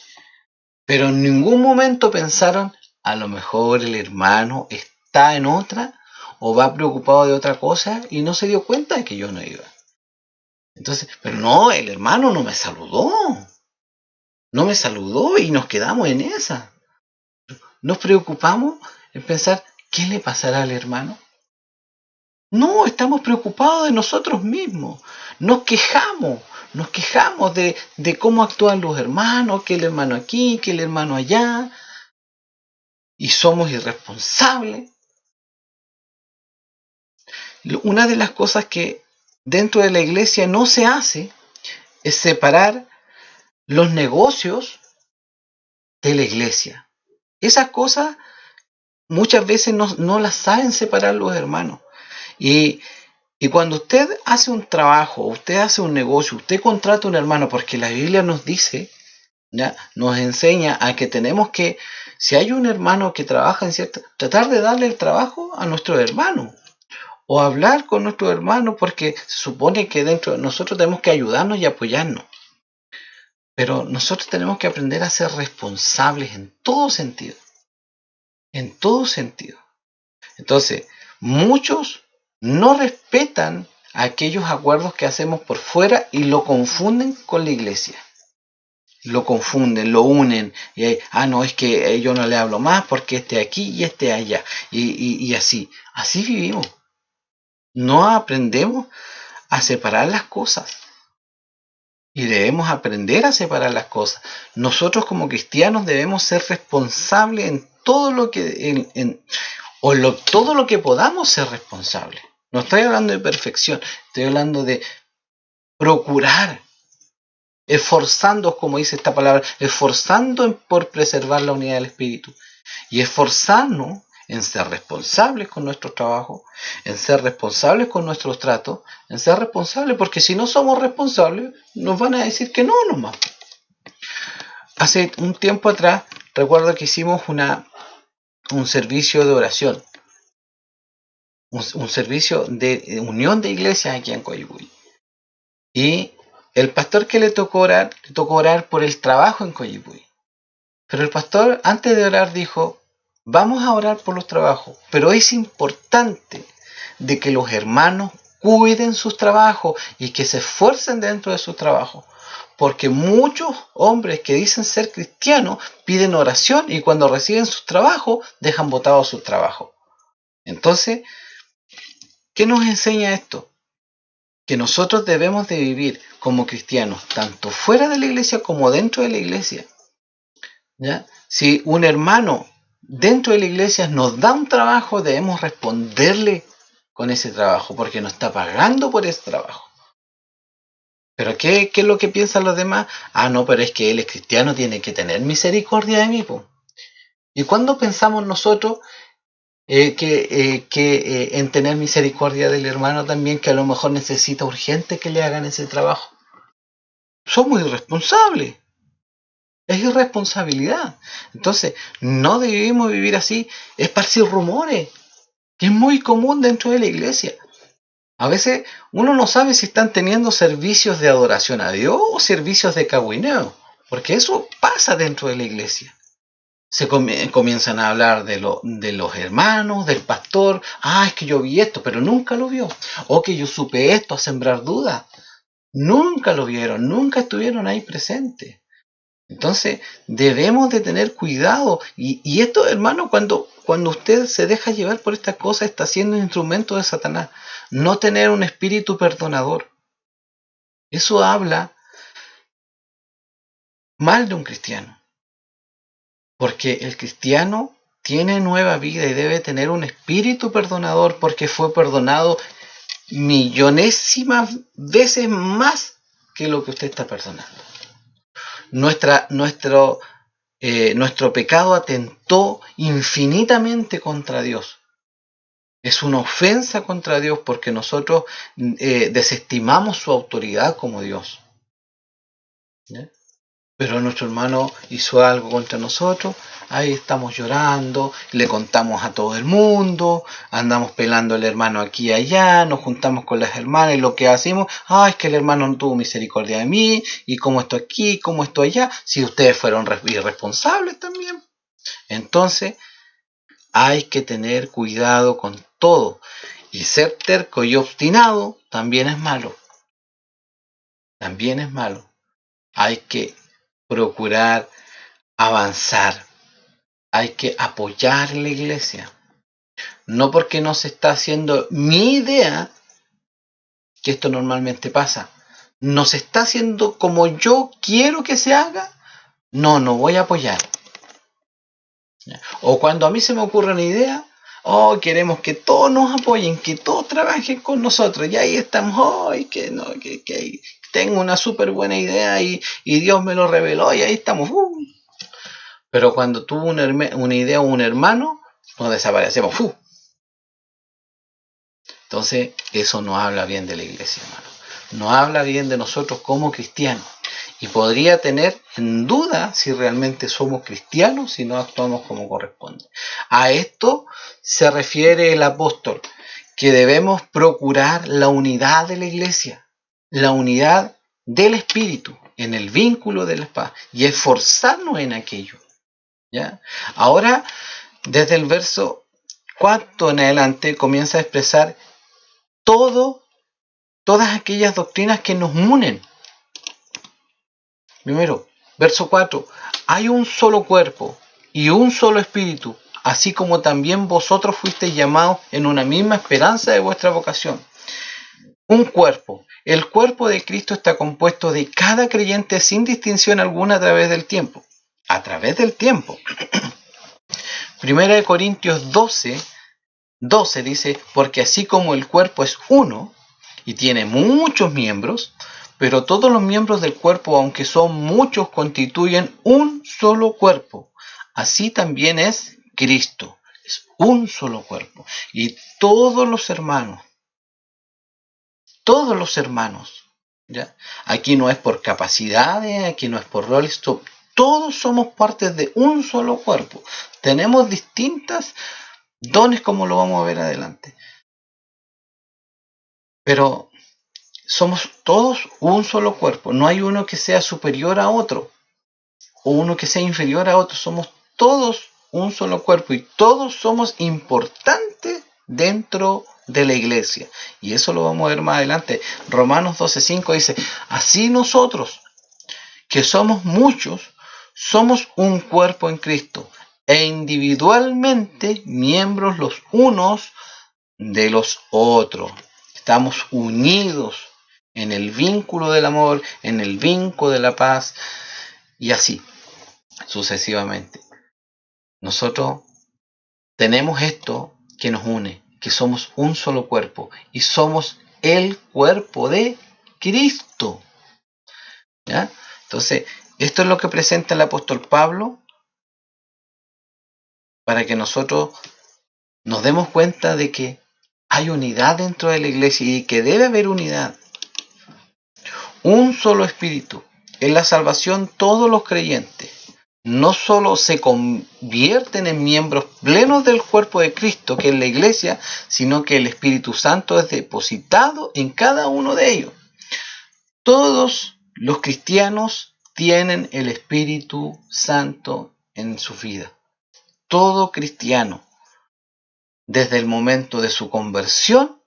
Speaker 1: Pero en ningún momento pensaron, a lo mejor el hermano está en otra o va preocupado de otra cosa y no se dio cuenta de que yo no iba. Entonces, pero no, el hermano no me saludó. No me saludó y nos quedamos en esa. Nos preocupamos en pensar, ¿qué le pasará al hermano? No, estamos preocupados de nosotros mismos. Nos quejamos de cómo actúan los hermanos, que el hermano aquí, que el hermano allá. Y somos irresponsables. Una de las cosas que dentro de la iglesia no se hace es separar los negocios de la iglesia. Esas cosas muchas veces no las saben separar los hermanos. Y cuando usted hace un trabajo, usted hace un negocio, usted contrata a un hermano, porque la Biblia nos dice, ¿ya? Nos enseña a que tenemos que, si hay un hermano que trabaja en cierta, tratar de darle el trabajo a nuestro hermano. O hablar con nuestro hermano, porque se supone que dentro de nosotros tenemos que ayudarnos y apoyarnos. Pero nosotros tenemos que aprender a ser responsables en todo sentido. En todo sentido. Entonces, muchos no respetan aquellos acuerdos que hacemos por fuera y lo confunden con la iglesia. Lo confunden, lo unen. Y no, es que yo no le hablo más porque este aquí y este allá. Y así. Así vivimos. No aprendemos a separar las cosas. Y debemos aprender a separar las cosas. Nosotros como cristianos debemos ser responsables en todo lo que todo lo que podamos ser responsables. No estoy hablando de perfección, estoy hablando de procurar, esforzando, como dice esta palabra, esforzando por preservar la unidad del espíritu y esforzarnos en ser responsables con nuestro trabajo, en ser responsables con nuestros tratos, en ser responsables, porque si no somos responsables, nos van a decir que no nomás. Hace un tiempo atrás, recuerdo que hicimos un servicio de oración, un servicio de unión de iglesias aquí en Coyhaique. Y el pastor que le tocó orar por el trabajo en Coyhaique. Pero el pastor, antes de orar, dijo, vamos a orar por los trabajos, pero es importante de que los hermanos cuiden sus trabajos y que se esfuercen dentro de sus trabajos. Porque muchos hombres que dicen ser cristianos piden oración y cuando reciben sus trabajos dejan botados sus trabajos. Entonces, ¿qué nos enseña esto? que nosotros debemos de vivir como cristianos, tanto fuera de la iglesia como dentro de la iglesia. ¿Ya? Si un hermano dentro de la iglesia nos da un trabajo, debemos responderle con ese trabajo, porque nos está pagando por ese trabajo. ¿Pero qué es lo que piensan los demás? Ah, no, pero es que él es cristiano, tiene que tener misericordia de mí. Po. ¿Y cuándo pensamos nosotros en tener misericordia del hermano también, que a lo mejor necesita urgente que le hagan ese trabajo? Somos irresponsables. Es irresponsabilidad. Entonces, no debemos vivir así, esparcir rumores, que es muy común dentro de la iglesia. A veces uno no sabe si están teniendo servicios de adoración a Dios o servicios de cagüineo, porque eso pasa dentro de la iglesia. Se comienzan a hablar de los hermanos, del pastor. Ah, es que yo vi esto, pero nunca lo vio. O que yo supe esto, a sembrar dudas. Nunca lo vieron, nunca estuvieron ahí presentes. Entonces, debemos de tener cuidado. Y esto, hermano, cuando usted se deja llevar por estas cosas, está siendo un instrumento de Satanás. No tener un espíritu perdonador. Eso habla mal de un cristiano. Porque el cristiano tiene nueva vida y debe tener un espíritu perdonador porque fue perdonado millonésimas veces más que lo que usted está perdonando. Nuestro pecado atentó infinitamente contra Dios. Es una ofensa contra Dios porque nosotros desestimamos su autoridad como Dios. ¿Ya? Pero nuestro hermano hizo algo contra nosotros, ahí estamos llorando, le contamos a todo el mundo, andamos pelando al hermano aquí y allá, nos juntamos con las hermanas y lo que hacemos, es que el hermano no tuvo misericordia de mí, y como esto aquí, como esto allá, si ustedes fueron irresponsables también. Entonces, hay que tener cuidado con todo, y ser terco y obstinado también es malo. También es malo. Hay que procurar avanzar. Hay que apoyar la iglesia. No porque no se está haciendo mi idea, que esto normalmente pasa. No se está haciendo como yo quiero que se haga. No voy a apoyar. O cuando a mí se me ocurre una idea, queremos que todos nos apoyen, que todos trabajen con nosotros. Y ahí estamos, que tengo una súper buena idea y Dios me lo reveló y ahí estamos. Pero cuando tuvo una idea un hermano, nos desaparecemos. Entonces, eso no habla bien de la iglesia, hermano. No habla bien de nosotros como cristianos. Y podría tener en duda si realmente somos cristianos si no actuamos como corresponde. A esto se refiere el apóstol, que debemos procurar la unidad de la iglesia, la unidad del espíritu, en el vínculo de la paz, y esforzarnos en aquello. ¿Ya? Ahora, desde el verso 4 en adelante, comienza a expresar todas aquellas doctrinas que nos unen. Primero, verso 4, hay un solo cuerpo y un solo espíritu, así como también vosotros fuisteis llamados en una misma esperanza de vuestra vocación. Un cuerpo. El cuerpo de Cristo está compuesto de cada creyente sin distinción alguna a través del tiempo. A través del tiempo. Primera de Corintios 12 dice, porque así como el cuerpo es uno y tiene muchos miembros, pero todos los miembros del cuerpo, aunque son muchos, constituyen un solo cuerpo. Así también es Cristo. Es un solo cuerpo. Y todos los hermanos, ¿ya? Aquí no es por capacidades, aquí no es por roles, todos somos parte de un solo cuerpo. Tenemos distintas dones, como lo vamos a ver adelante. Pero somos todos un solo cuerpo. No hay uno que sea superior a otro o uno que sea inferior a otro. Somos todos un solo cuerpo y todos somos importantes dentro de la iglesia. Y eso lo vamos a ver más adelante. Romanos 12:5 dice, así nosotros, que somos muchos, somos un cuerpo en Cristo e individualmente miembros los unos de los otros. Estamos unidos en el vínculo del amor, en el vínculo de la paz, y así sucesivamente. Nosotros tenemos esto que nos une, que somos un solo cuerpo y somos el cuerpo de Cristo. ¿Ya? Entonces, esto es lo que presenta el apóstol Pablo para que nosotros nos demos cuenta de que hay unidad dentro de la iglesia y que debe haber unidad. Un solo espíritu. En la salvación todos los creyentes no solo se convierten en miembros plenos del cuerpo de Cristo, que es la iglesia, sino que el Espíritu Santo es depositado en cada uno de ellos. Todos los cristianos tienen el Espíritu Santo en su vida. Todo cristiano, desde el momento de su conversión,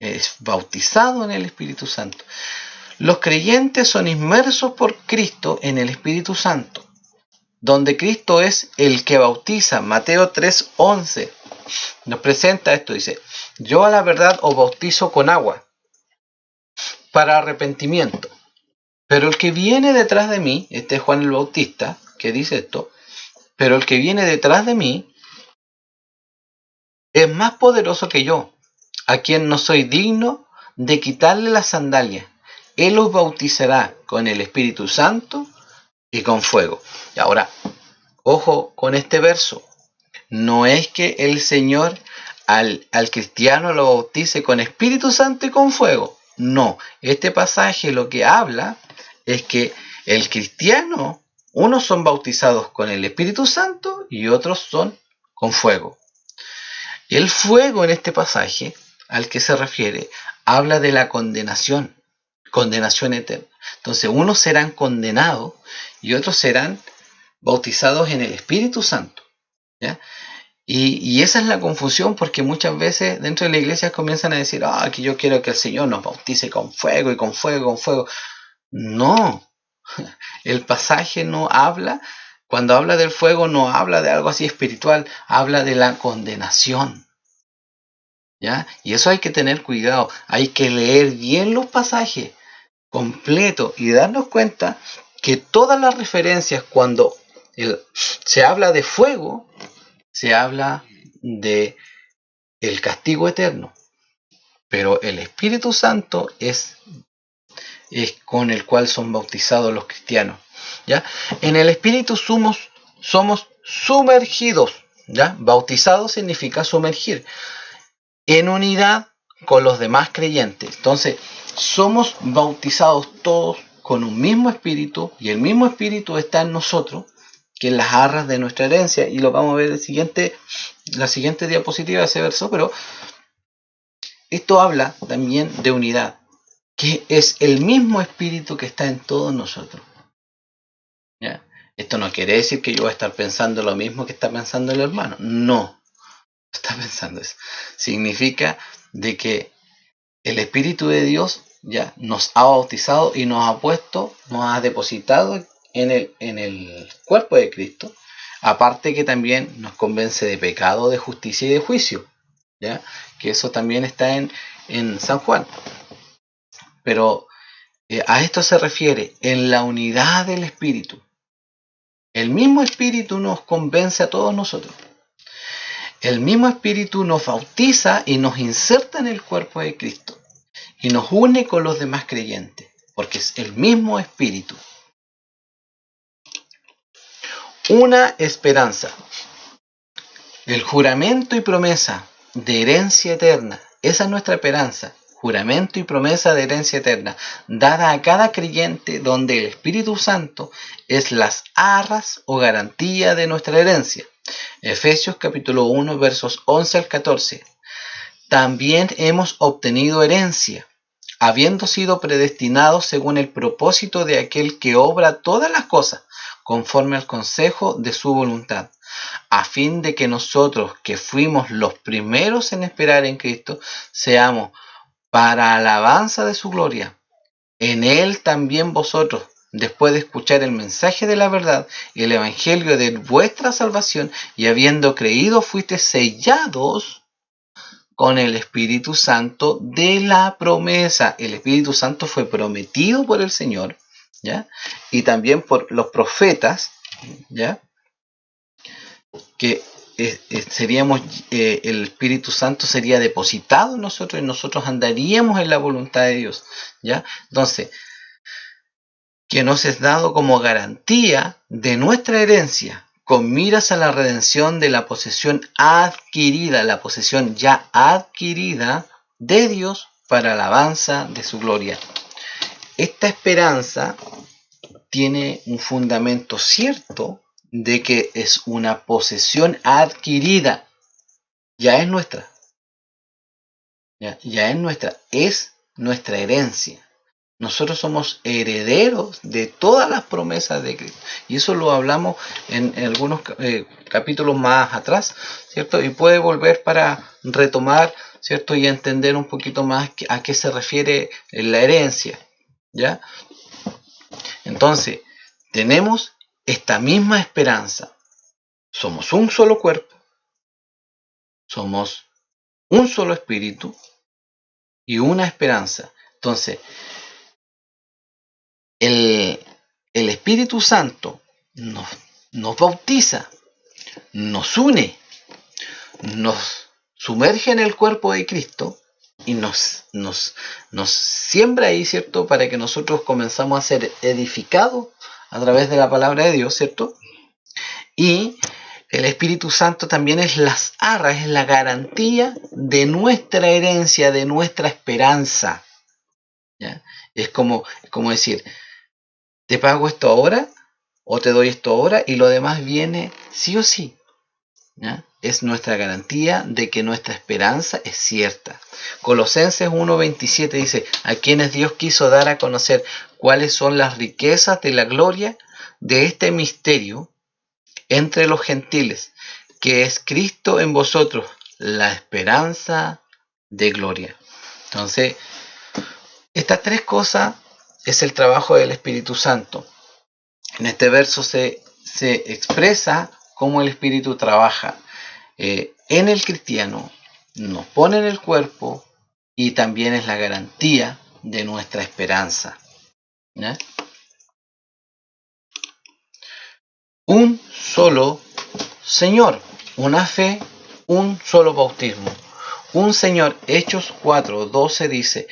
Speaker 1: es bautizado en el Espíritu Santo. Los creyentes son inmersos por Cristo en el Espíritu Santo, donde Cristo es el que bautiza. Mateo 3:11 nos presenta esto, dice: yo a la verdad os bautizo con agua para arrepentimiento, pero el que viene detrás de mí, este es Juan el Bautista que dice esto, pero el que viene detrás de mí es más poderoso que yo, a quien no soy digno de quitarle las sandalias. Él os bautizará con el Espíritu Santo y con fuego. Y ahora, ojo con este verso. No es que el Señor al cristiano lo bautice con Espíritu Santo y con fuego. No, este pasaje lo que habla es que el cristiano, unos son bautizados con el Espíritu Santo y otros son con fuego. El fuego en este pasaje al que se refiere habla de la condenación eterna. Entonces, unos serán condenados y otros serán bautizados en el Espíritu Santo. ¿Ya? Y esa es la confusión, porque muchas veces dentro de la iglesia comienzan a decir, que yo quiero que el Señor nos bautice con fuego y con fuego, con fuego. No, el pasaje no habla, cuando habla del fuego no habla de algo así espiritual, habla de la condenación. ¿Ya? Y eso hay que tener cuidado, hay que leer bien los pasajes completos y darnos cuenta que todas las referencias cuando se habla de fuego, se habla de el castigo eterno, pero el Espíritu Santo es con el cual son bautizados los cristianos. ¿Ya? En el Espíritu somos sumergidos. ¿Ya? Bautizado significa sumergir en unidad con los demás creyentes. Entonces, somos bautizados todos con un mismo espíritu, y el mismo espíritu está en nosotros, que en las arras de nuestra herencia, y lo vamos a ver en la siguiente diapositiva de ese verso, pero esto habla también de unidad, que es el mismo espíritu que está en todos nosotros. ¿Ya? Esto no quiere decir que yo voy a estar pensando lo mismo que está pensando el hermano, no está pensando eso. Significa de que el Espíritu de Dios ya nos ha bautizado y nos ha depositado en el cuerpo de Cristo, aparte que también nos convence de pecado, de justicia y de juicio, ¿ya? Que eso también está en San Juan. Pero a esto se refiere en la unidad del Espíritu. El mismo Espíritu nos convence a todos nosotros. El mismo Espíritu nos bautiza y nos inserta en el cuerpo de Cristo y nos une con los demás creyentes, porque es el mismo Espíritu. Una esperanza. El juramento y promesa de herencia eterna, esa es nuestra esperanza. Juramento y promesa de herencia eterna, dada a cada creyente, donde el Espíritu Santo es las arras o garantía de nuestra herencia. Efesios capítulo 1, versos 11 al 14. También hemos obtenido herencia, habiendo sido predestinados según el propósito de aquel que obra todas las cosas, conforme al consejo de su voluntad, a fin de que nosotros, que fuimos los primeros en esperar en Cristo, seamos para alabanza de su gloria. En él también vosotros, después de escuchar el mensaje de la verdad y el evangelio de vuestra salvación, y habiendo creído, fuisteis sellados con el Espíritu Santo de la promesa. El Espíritu Santo fue prometido por el Señor, ¿ya? Y también por los profetas, ¿ya? Que seríamos, el Espíritu Santo sería depositado en nosotros y nosotros andaríamos en la voluntad de Dios, ¿ya? Entonces, que nos es dado como garantía de nuestra herencia, con miras a la redención de la posesión adquirida, la posesión ya adquirida de Dios para alabanza de su gloria. Esta esperanza tiene un fundamento cierto de que es una posesión adquirida, ya es nuestra, ya es nuestra herencia. Nosotros somos herederos de todas las promesas de Cristo. Y eso lo hablamos en algunos capítulos más atrás, ¿cierto? Y puede volver para retomar, ¿cierto? Y entender un poquito más a qué se refiere la herencia, ¿ya? Entonces, tenemos esta misma esperanza. Somos un solo cuerpo, somos un solo espíritu y una esperanza. Entonces, el Espíritu Santo nos bautiza, nos une, nos sumerge en el cuerpo de Cristo y nos siembra ahí, ¿cierto? Para que nosotros comenzamos a ser edificados a través de la palabra de Dios, ¿cierto? Y el Espíritu Santo también es las arras, es la garantía de nuestra herencia, de nuestra esperanza, ¿ya? Es como decir, te pago esto ahora o te doy esto ahora y lo demás viene sí o sí, ¿ya? Es nuestra garantía de que nuestra esperanza es cierta. Colosenses 1:27 dice, a quienes Dios quiso dar a conocer cuáles son las riquezas de la gloria de este misterio entre los gentiles, que es Cristo en vosotros, la esperanza de gloria. Entonces, estas tres cosas es el trabajo del Espíritu Santo. En este verso se expresa cómo el Espíritu trabaja en el cristiano, nos pone en el cuerpo y también es la garantía de nuestra esperanza, ¿ya? Un solo Señor, una fe, un solo bautismo. Un Señor, Hechos 4:12 dice,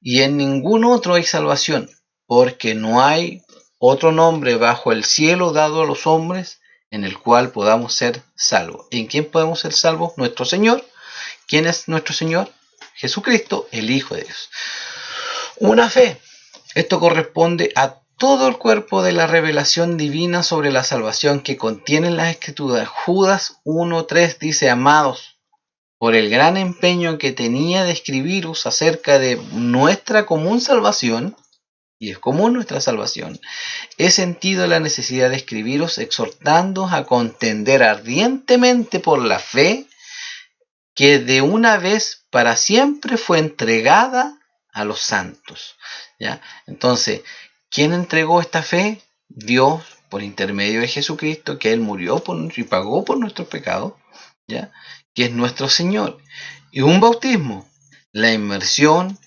Speaker 1: y en ningún otro hay salvación, porque no hay otro nombre bajo el cielo dado a los hombres en el cual podamos ser salvos. ¿En quién podemos ser salvos? Nuestro Señor. ¿Quién es nuestro Señor? Jesucristo, el Hijo de Dios. Una fe. Esto corresponde a todo el cuerpo de la revelación divina sobre la salvación que contienen las Escrituras. Judas 1:3 dice, amados, por el gran empeño que tenía de escribiros acerca de nuestra común salvación, y es común nuestra salvación, he sentido la necesidad de escribiros exhortándoos a contender ardientemente por la fe que de una vez para siempre fue entregada a los santos, ¿ya? Entonces, ¿quién entregó esta fe? Dios, por intermedio de Jesucristo, que Él murió y pagó por nuestros pecados, ¿ya? Que es nuestro Señor. Y un bautismo, la inmersión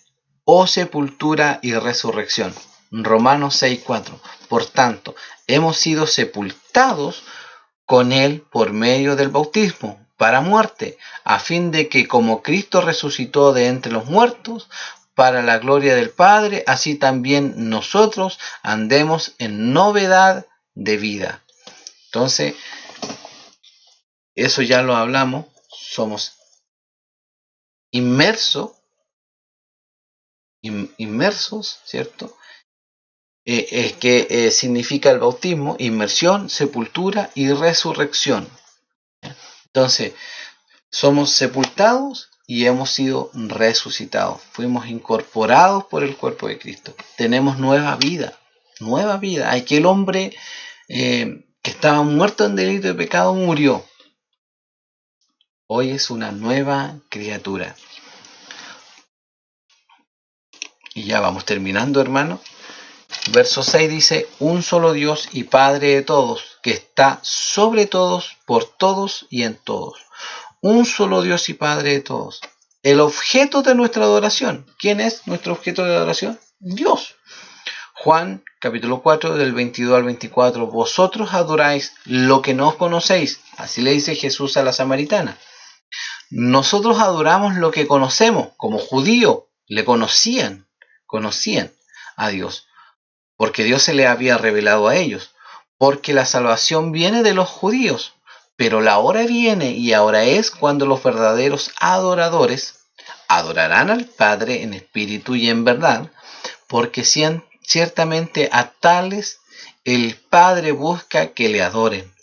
Speaker 1: o sepultura y resurrección. Romanos 6:4. Por tanto, hemos sido sepultados con Él por medio del bautismo para muerte, a fin de que como Cristo resucitó de entre los muertos, para la gloria del Padre, así también nosotros andemos en novedad de vida. Entonces, eso ya lo hablamos, somos inmersos, ¿cierto? Es que significa el bautismo, inmersión, sepultura y resurrección. Entonces, somos sepultados y hemos sido resucitados. Fuimos incorporados por el cuerpo de Cristo. Tenemos nueva vida, nueva vida. Aquel hombre que estaba muerto en delito de pecado murió. Hoy es una nueva criatura. Y ya vamos terminando, hermano. Verso 6 dice, un solo Dios y Padre de todos, que está sobre todos, por todos y en todos. Un solo Dios y Padre de todos. el objeto de nuestra adoración. ¿Quién es nuestro objeto de adoración? Dios. Juan capítulo 4 del 22 al 24. Vosotros adoráis lo que no conocéis. Así le dice Jesús a la samaritana. Nosotros adoramos lo que conocemos. Como judíos le conocían a Dios. Porque Dios se le había revelado a ellos. Porque la salvación viene de los judíos. Pero la hora viene y ahora es cuando los verdaderos adoradores adorarán al Padre en espíritu y en verdad, porque ciertamente a tales el Padre busca que le adoren.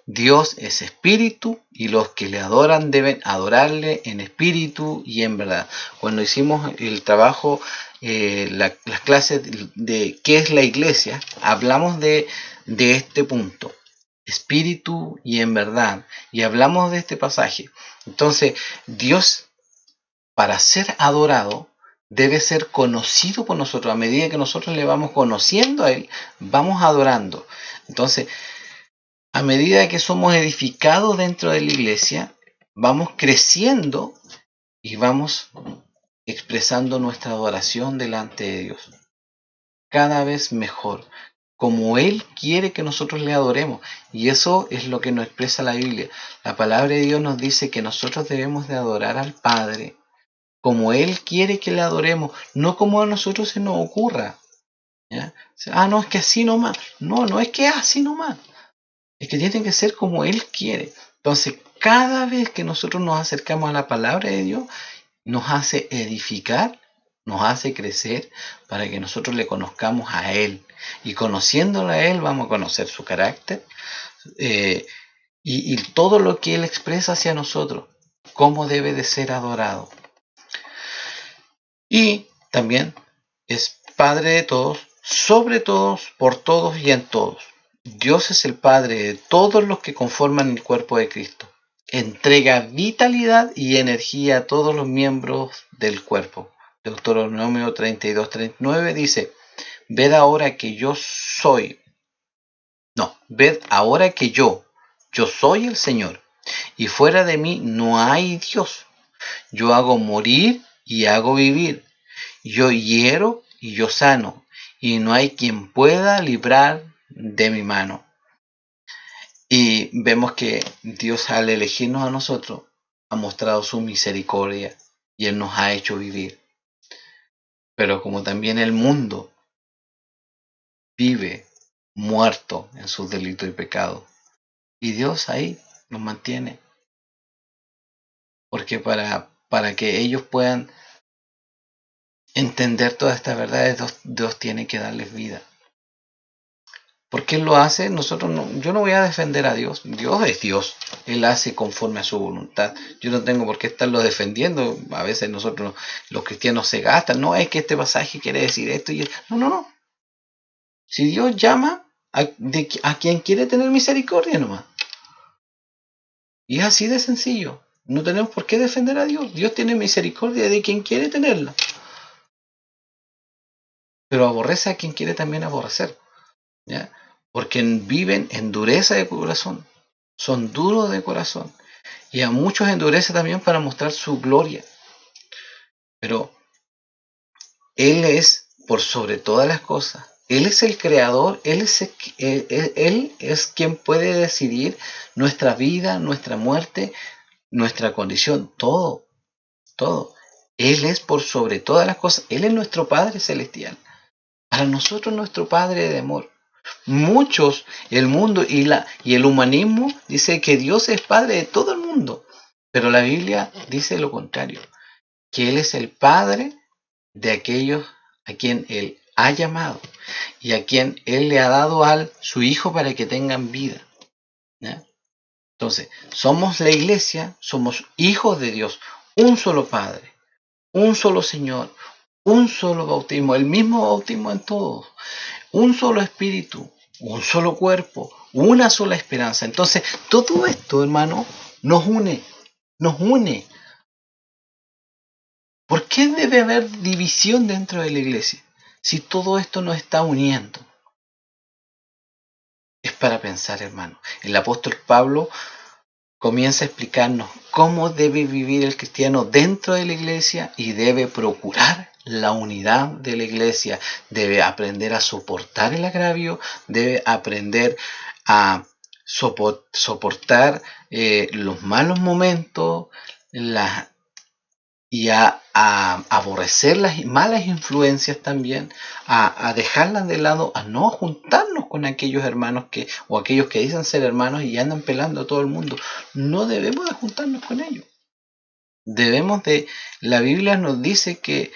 Speaker 1: Dios es espíritu y los que le adoran deben adorarle en espíritu y en verdad. Cuando hicimos el trabajo, las clases de qué es la iglesia, hablamos de este punto, espíritu y en verdad, y hablamos de este pasaje. Entonces, Dios, para ser adorado, debe ser conocido por nosotros. A medida que nosotros le vamos conociendo a Él, vamos adorando. Entonces, a medida que somos edificados dentro de la iglesia, vamos creciendo y vamos expresando nuestra adoración delante de Dios. Cada vez mejor, como Él quiere que nosotros le adoremos. Y eso es lo que nos expresa la Biblia. La palabra de Dios nos dice que nosotros debemos de adorar al Padre como Él quiere que le adoremos, no como a nosotros se nos ocurra. ¿Ya? No, es que así nomás. No, no es que así nomás. Es que tiene que ser como Él quiere. Entonces, cada vez que nosotros nos acercamos a la palabra de Dios, nos hace edificar, nos hace crecer para que nosotros le conozcamos a Él. Y conociéndolo a Él, vamos a conocer su carácter y todo lo que Él expresa hacia nosotros, cómo debe de ser adorado. Y también es Padre de todos, sobre todos, por todos y en todos. Dios es el Padre de todos los que conforman el cuerpo de Cristo. Entrega vitalidad y energía a todos los miembros del cuerpo. Deuteronomio 32:39 dice, ved ahora que yo soy el Señor, y fuera de mí no hay Dios. Yo hago morir y hago vivir. Yo hiero y yo sano, y no hay quien pueda librar de mi mano. Y vemos que Dios, al elegirnos a nosotros, ha mostrado su misericordia y Él nos ha hecho vivir. Pero como también el mundo vive muerto en sus delitos y pecados, y Dios ahí nos mantiene, porque para que ellos puedan entender todas estas verdades, Dios tiene que darles vida. ¿Por qué Él lo hace? Yo no voy a defender a Dios. Dios es Dios. Él hace conforme a su voluntad. Yo no tengo por qué estarlo defendiendo. A veces nosotros, los cristianos, se gastan. No es que este pasaje quiere decir esto y no. Si Dios llama a quien quiere tener misericordia nomás. Y es así de sencillo. No tenemos por qué defender a Dios. Dios tiene misericordia de quien quiere tenerla. Pero aborrece a quien quiere también aborrecer. ¿Ya? Porque viven en dureza de corazón, son duros de corazón, y a muchos endurece también para mostrar su gloria. Pero Él es por sobre todas las cosas. Él es el creador, Él es quien puede decidir nuestra vida, nuestra muerte, nuestra condición, todo. Él es por sobre todas las cosas. Él es nuestro Padre Celestial. Para nosotros nuestro Padre de amor. Muchos, el mundo y el humanismo dice que Dios es Padre de todo el mundo, pero la Biblia dice lo contrario, que Él es el Padre de aquellos a quien Él ha llamado y a quien Él le ha dado a su Hijo para que tengan vida. ¿Ya? Entonces, somos la iglesia, somos hijos de Dios, un solo Padre, un solo Señor, un solo bautismo, el mismo bautismo en todos. Un solo espíritu, un solo cuerpo, una sola esperanza. Entonces, todo esto, hermano, nos une. ¿Por qué debe haber división dentro de la iglesia? Si todo esto nos está uniendo. Es para pensar, hermano. El apóstol Pablo, comienza a explicarnos cómo debe vivir el cristiano dentro de la iglesia y debe procurar la unidad de la iglesia, debe aprender a soportar el agravio, debe aprender a soportar los malos momentos y a aborrecer las malas influencias también, a dejarlas de lado, a no juntarnos con aquellos hermanos o aquellos que dicen ser hermanos y andan pelando a todo el mundo. No debemos de juntarnos con ellos. La Biblia nos dice que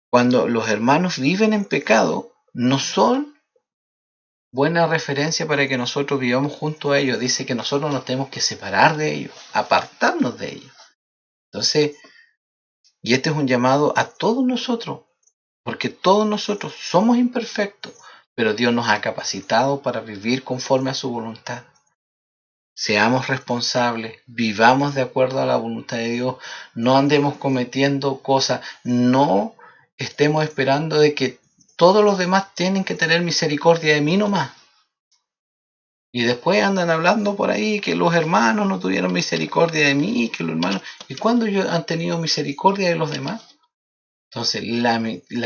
Speaker 1: cuando los hermanos viven en pecado, no son buena referencia para que nosotros vivamos junto a ellos. Dice que nosotros nos tenemos que separar de ellos, apartarnos de ellos. Entonces, y este es un llamado a todos nosotros, porque todos nosotros somos imperfectos, pero Dios nos ha capacitado para vivir conforme a su voluntad. Seamos responsables, vivamos de acuerdo a la voluntad de Dios, no andemos cometiendo cosas, no estemos esperando de que todos los demás tienen que tener misericordia de mí nomás. Y después andan hablando por ahí que los hermanos no tuvieron misericordia de mí, que los hermanos... ¿Y cuándo ellos han tenido misericordia de los demás? Entonces, la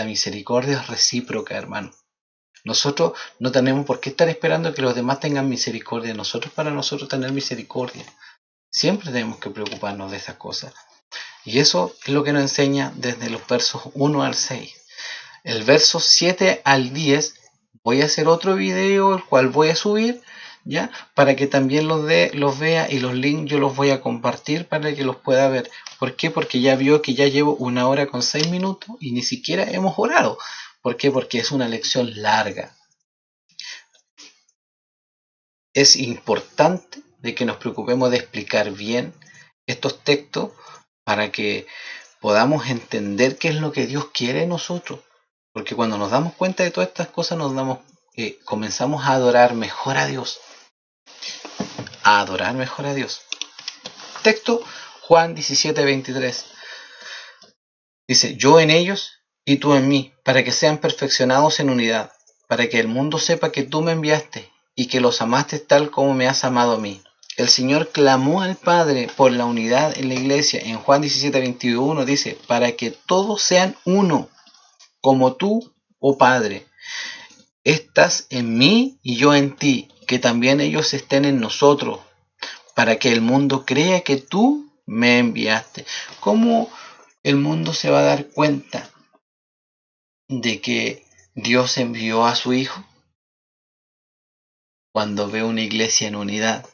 Speaker 1: misericordia es recíproca, hermano. Nosotros no tenemos por qué estar esperando que los demás tengan misericordia de nosotros para nosotros tener misericordia. Siempre tenemos que preocuparnos de esas cosas. Y eso es lo que nos enseña desde los versos 1 al 6. El verso 7 al 10 voy a hacer otro video, el cual voy a subir, ¿ya? Para que también los vea, y los links yo los voy a compartir para que los pueda ver. ¿Por qué? Porque ya vio que ya llevo 1 hora con 6 minutos y ni siquiera hemos orado. ¿Por qué? Porque es una lección larga. Es importante de que nos preocupemos de explicar bien estos textos para que podamos entender qué es lo que Dios quiere de nosotros. Porque cuando nos damos cuenta de todas estas cosas, comenzamos a adorar mejor a Dios. A adorar mejor a Dios. Texto Juan 17:23. Dice, yo en ellos y tú en mí, para que sean perfeccionados en unidad, para que el mundo sepa que tú me enviaste y que los amaste tal como me has amado a mí. El Señor clamó al Padre por la unidad en la iglesia. En Juan 17:21 dice, para que todos sean uno, como tú, oh Padre, estás en mí y yo en ti, que también ellos estén en nosotros, para que el mundo crea que tú me enviaste. ¿Cómo el mundo se va a dar cuenta de que Dios envió a su Hijo? Cuando ve una iglesia en unidad,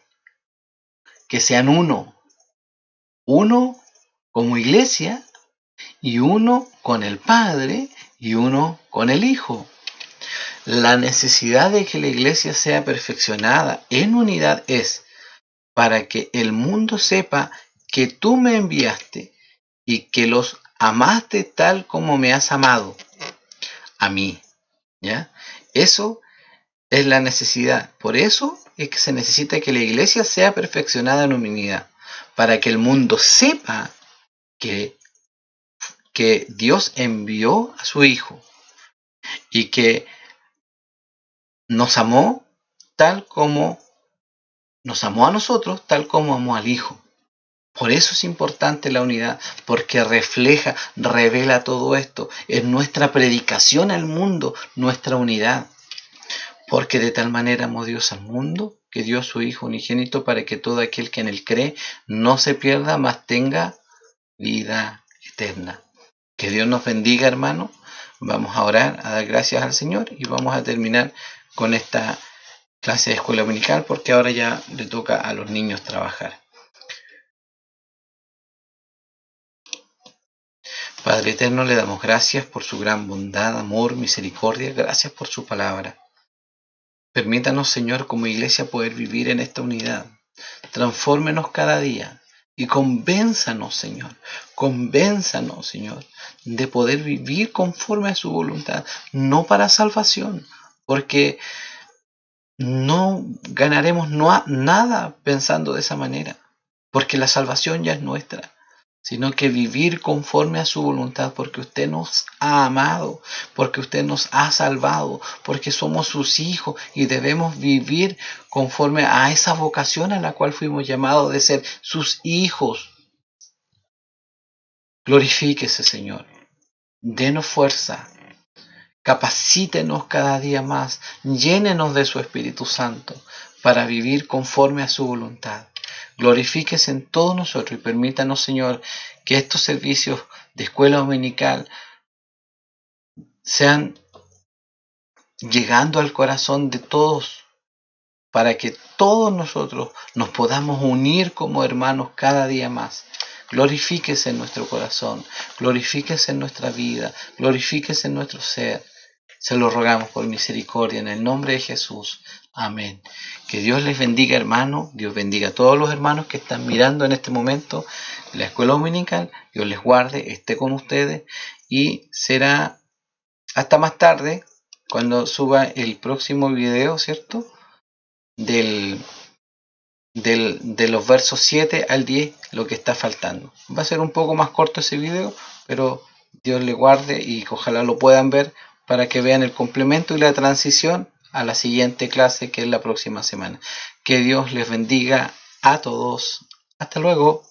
Speaker 1: que sean uno como iglesia, y uno con el Padre y uno con el Hijo. La necesidad de que la iglesia sea perfeccionada en unidad es para que el mundo sepa que tú me enviaste y que los amaste tal como me has amado a mí. ¿Ya? Eso es la necesidad. Por eso es que se necesita que la iglesia sea perfeccionada en unidad, para que el mundo sepa que Dios envió a su Hijo y que nos amó tal como nos amó a nosotros, tal como amó al Hijo. Por eso es importante la unidad, porque refleja, revela todo esto. Es nuestra predicación al mundo, nuestra unidad. Porque de tal manera amó Dios al mundo, que dio a su Hijo unigénito para que todo aquel que en él cree no se pierda, mas tenga vida eterna. Que Dios nos bendiga, hermano. Vamos a orar, a dar gracias al Señor y vamos a terminar con esta clase de escuela dominical, porque ahora ya le toca a los niños trabajar. Padre eterno, le damos gracias por su gran bondad, amor, misericordia. Gracias por su palabra. Permítanos, Señor, como iglesia poder vivir en esta unidad. Transfórmenos cada día y convénzanos, Señor, de poder vivir conforme a su voluntad, no para salvación, porque no ganaremos nada pensando de esa manera, porque la salvación ya es nuestra. sino que vivir conforme a su voluntad, porque usted nos ha amado, porque usted nos ha salvado, porque somos sus hijos y debemos vivir conforme a esa vocación a la cual fuimos llamados de ser sus hijos. Glorifíquese, Señor. Denos fuerza. Capacítenos cada día más. Llénenos de su Espíritu Santo para vivir conforme a su voluntad. Glorifíquese en todos nosotros y permítanos, Señor, que estos servicios de escuela dominical sean llegando al corazón de todos, para que todos nosotros nos podamos unir como hermanos cada día más. Glorifíquese en nuestro corazón, glorifíquese en nuestra vida, glorifíquese en nuestro ser. Se lo rogamos por misericordia en el nombre de Jesús. Amén. Que Dios les bendiga, hermanos. Dios bendiga a todos los hermanos que están mirando en este momento la escuela dominical. Dios les guarde, esté con ustedes y será hasta más tarde cuando suba el próximo video, ¿cierto? De los versos 7 al 10, lo que está faltando. Va a ser un poco más corto ese video, pero Dios le guarde y ojalá lo puedan ver para que vean el complemento y la transición a la siguiente clase, que es la próxima semana. Que Dios les bendiga a todos. Hasta luego.